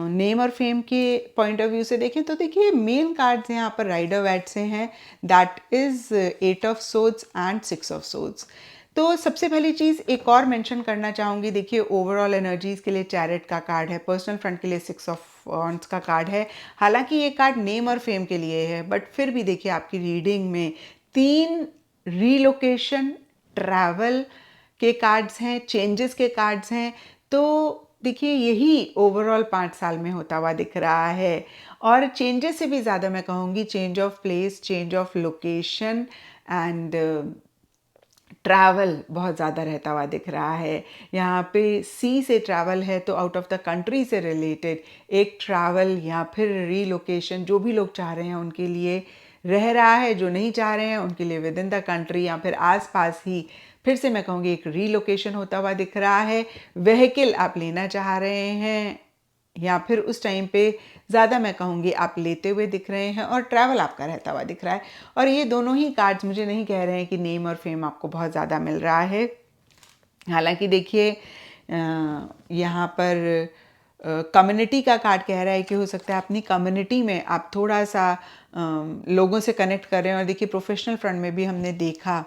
[SPEAKER 1] नेम और फेम के पॉइंट ऑफ व्यू से देखें तो देखिए मेन कार्ड्स यहाँ पर राइडर वैट से हैं, that is 8 of swords and 6 of swords. तो सबसे पहली चीज़ एक और मेंशन करना चाहूँगी, देखिए ओवरऑल एनर्जीज़ के लिए चैरिट का कार्ड है, पर्सनल फ्रंट के लिए 6 ऑफ वॉन्ड्स का कार्ड है। हालांकि ये कार्ड नेम और फेम के लिए है, बट फिर भी देखिए आपकी रीडिंग में 3 रीलोकेशन, ट्रैवल के कार्ड्स हैं, चेंजेस के कार्ड्स हैं। तो देखिए यही ओवरऑल 5 साल में होता हुआ दिख रहा है, और चेंजेस से भी ज़्यादा मैं कहूँगी change of place, change of location and travel बहुत ज़्यादा रहता हुआ दिख रहा है। यहाँ पे सी से ट्रैवल है तो आउट ऑफ द कंट्री से रिलेटेड एक ट्रैवल या फिर रीलोकेशन जो भी लोग चाह रहे हैं उनके लिए रह रहा है, जो नहीं चाह रहे हैं उनके लिए विद इन द कंट्री या फिर आसपास ही फिर से मैं कहूँगी एक रीलोकेशन होता हुआ दिख रहा है। व्हीकल आप लेना चाह रहे हैं या फिर उस टाइम पे ज़्यादा मैं कहूँगी आप लेते हुए दिख रहे हैं, और ट्रैवल आपका रहता हुआ दिख रहा है। और ये दोनों ही कार्ड्स मुझे नहीं कह रहे हैं कि नेम और फेम आपको बहुत ज़्यादा मिल रहा है। हालांकि देखिए यहाँ पर कम्युनिटी का कार्ड कह रहा है कि हो सकता है अपनी कम्युनिटी में आप थोड़ा सा लोगों से कनेक्ट कर रहे हैं, और देखिए प्रोफेशनल फ्रंट में भी हमने देखा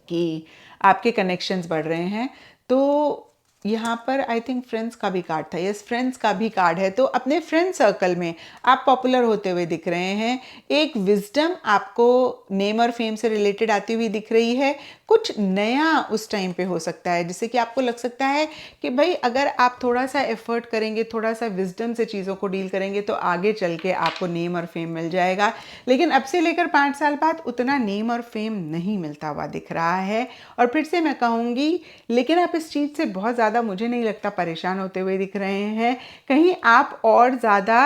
[SPEAKER 1] कि आपके कनेक्शंस बढ़ रहे हैं। तो यहाँ पर आई थिंक फ्रेंड्स का भी कार्ड था, यस फ्रेंड्स का भी कार्ड है। तो अपने फ्रेंड सर्कल में आप पॉपुलर होते हुए दिख रहे हैं। एक विजडम आपको नेम और फेम से रिलेटेड आती हुई दिख रही है। कुछ नया उस टाइम पे हो सकता है जिससे कि आपको लग सकता है कि भाई अगर आप थोड़ा सा एफर्ट करेंगे, थोड़ा सा विजडम से चीज़ों को डील करेंगे तो आगे चल के आपको नेम और फेम मिल जाएगा। लेकिन अब से लेकर 5 साल बाद उतना नेम और फेम नहीं मिलता हुआ दिख रहा है। और फिर से मैं कहूँगी, लेकिन आप इस चीज़ से बहुत ज़्यादा मुझे नहीं लगता परेशान होते हुए दिख रहे हैं। कहीं आप और ज़्यादा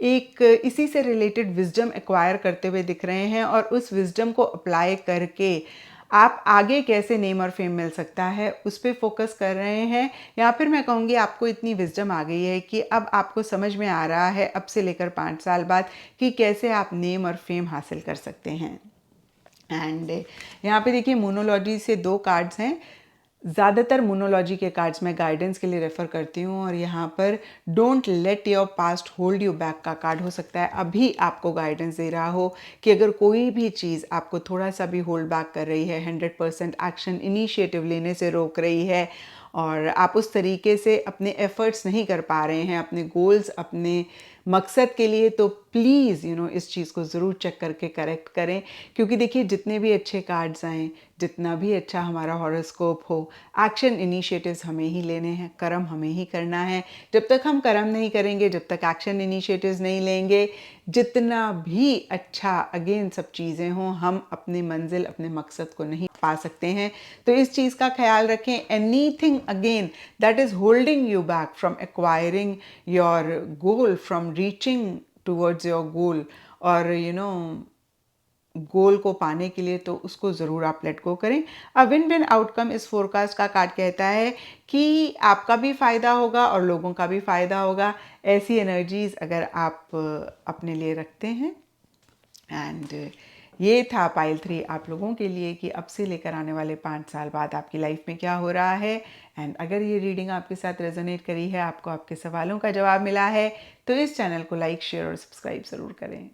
[SPEAKER 1] एक इसी से रिलेटेड विजडम एक्वायर करते हुए दिख रहे हैं और उस विजडम को अप्लाई करके आप आगे कैसे नेम और फेम मिल सकता है उस पर फोकस कर रहे हैं। या फिर मैं कहूँगी आपको इतनी विजडम आ गई है कि अब आपको समझ में आ रहा है अब से लेकर 5 साल बाद कि कैसे आप नेम और फेम हासिल कर सकते हैं। एंड यहाँ पे देखिए मोनोलॉजी से 2 कार्ड्स हैं। ज़्यादातर मोनोलॉजी के कार्ड्स मैं गाइडेंस के लिए रेफ़र करती हूँ और यहाँ पर don't let your past hold you back का कार्ड हो सकता है अभी आपको गाइडेंस दे रहा हो कि अगर कोई भी चीज़ आपको थोड़ा सा भी होल्ड बैक कर रही है, 100% एक्शन इनिशिएटिव लेने से रोक रही है और आप उस तरीके से अपने एफर्ट्स नहीं कर पा रहे हैं अपने गोल्स, अपने मकसद के लिए, तो प्लीज़ इस चीज़ को ज़रूर चेक करके करेक्ट करें। क्योंकि देखिए जितने भी अच्छे कार्ड्स आएँ, जितना भी अच्छा हमारा हॉरोस्कोप हो, एक्शन इनिशिएटिव्स हमें ही लेने हैं, कर्म हमें ही करना है। जब तक हम कर्म नहीं करेंगे, जब तक एक्शन इनिशिएटिव्स नहीं लेंगे, जितना भी अच्छा अगेन सब चीज़ें हों, हम अपनी मंजिल, अपने मकसद को नहीं पा सकते हैं। तो इस चीज़ का ख्याल रखें। Anything again that is holding you back from acquiring your goal, from reaching towards your goal और गोल को पाने के लिए, तो उसको ज़रूर आप लेट गो करें। अ विन विन आउटकम इस फोरकास्ट का कार्ड कहता है कि आपका भी फ़ायदा होगा और लोगों का भी फ़ायदा होगा। ऐसी एनर्जीज़ अगर आप अपने लिए रखते हैं। एंड ये था पाइल 3 आप लोगों के लिए कि अब से लेकर आने वाले 5 साल बाद आपकी लाइफ में क्या हो रहा है। एंड अगर ये रीडिंग आपके साथ रेजोनेट करी है, आपको आपके सवालों का जवाब मिला है, तो इस चैनल को लाइक, शेयर और सब्सक्राइब ज़रूर करें।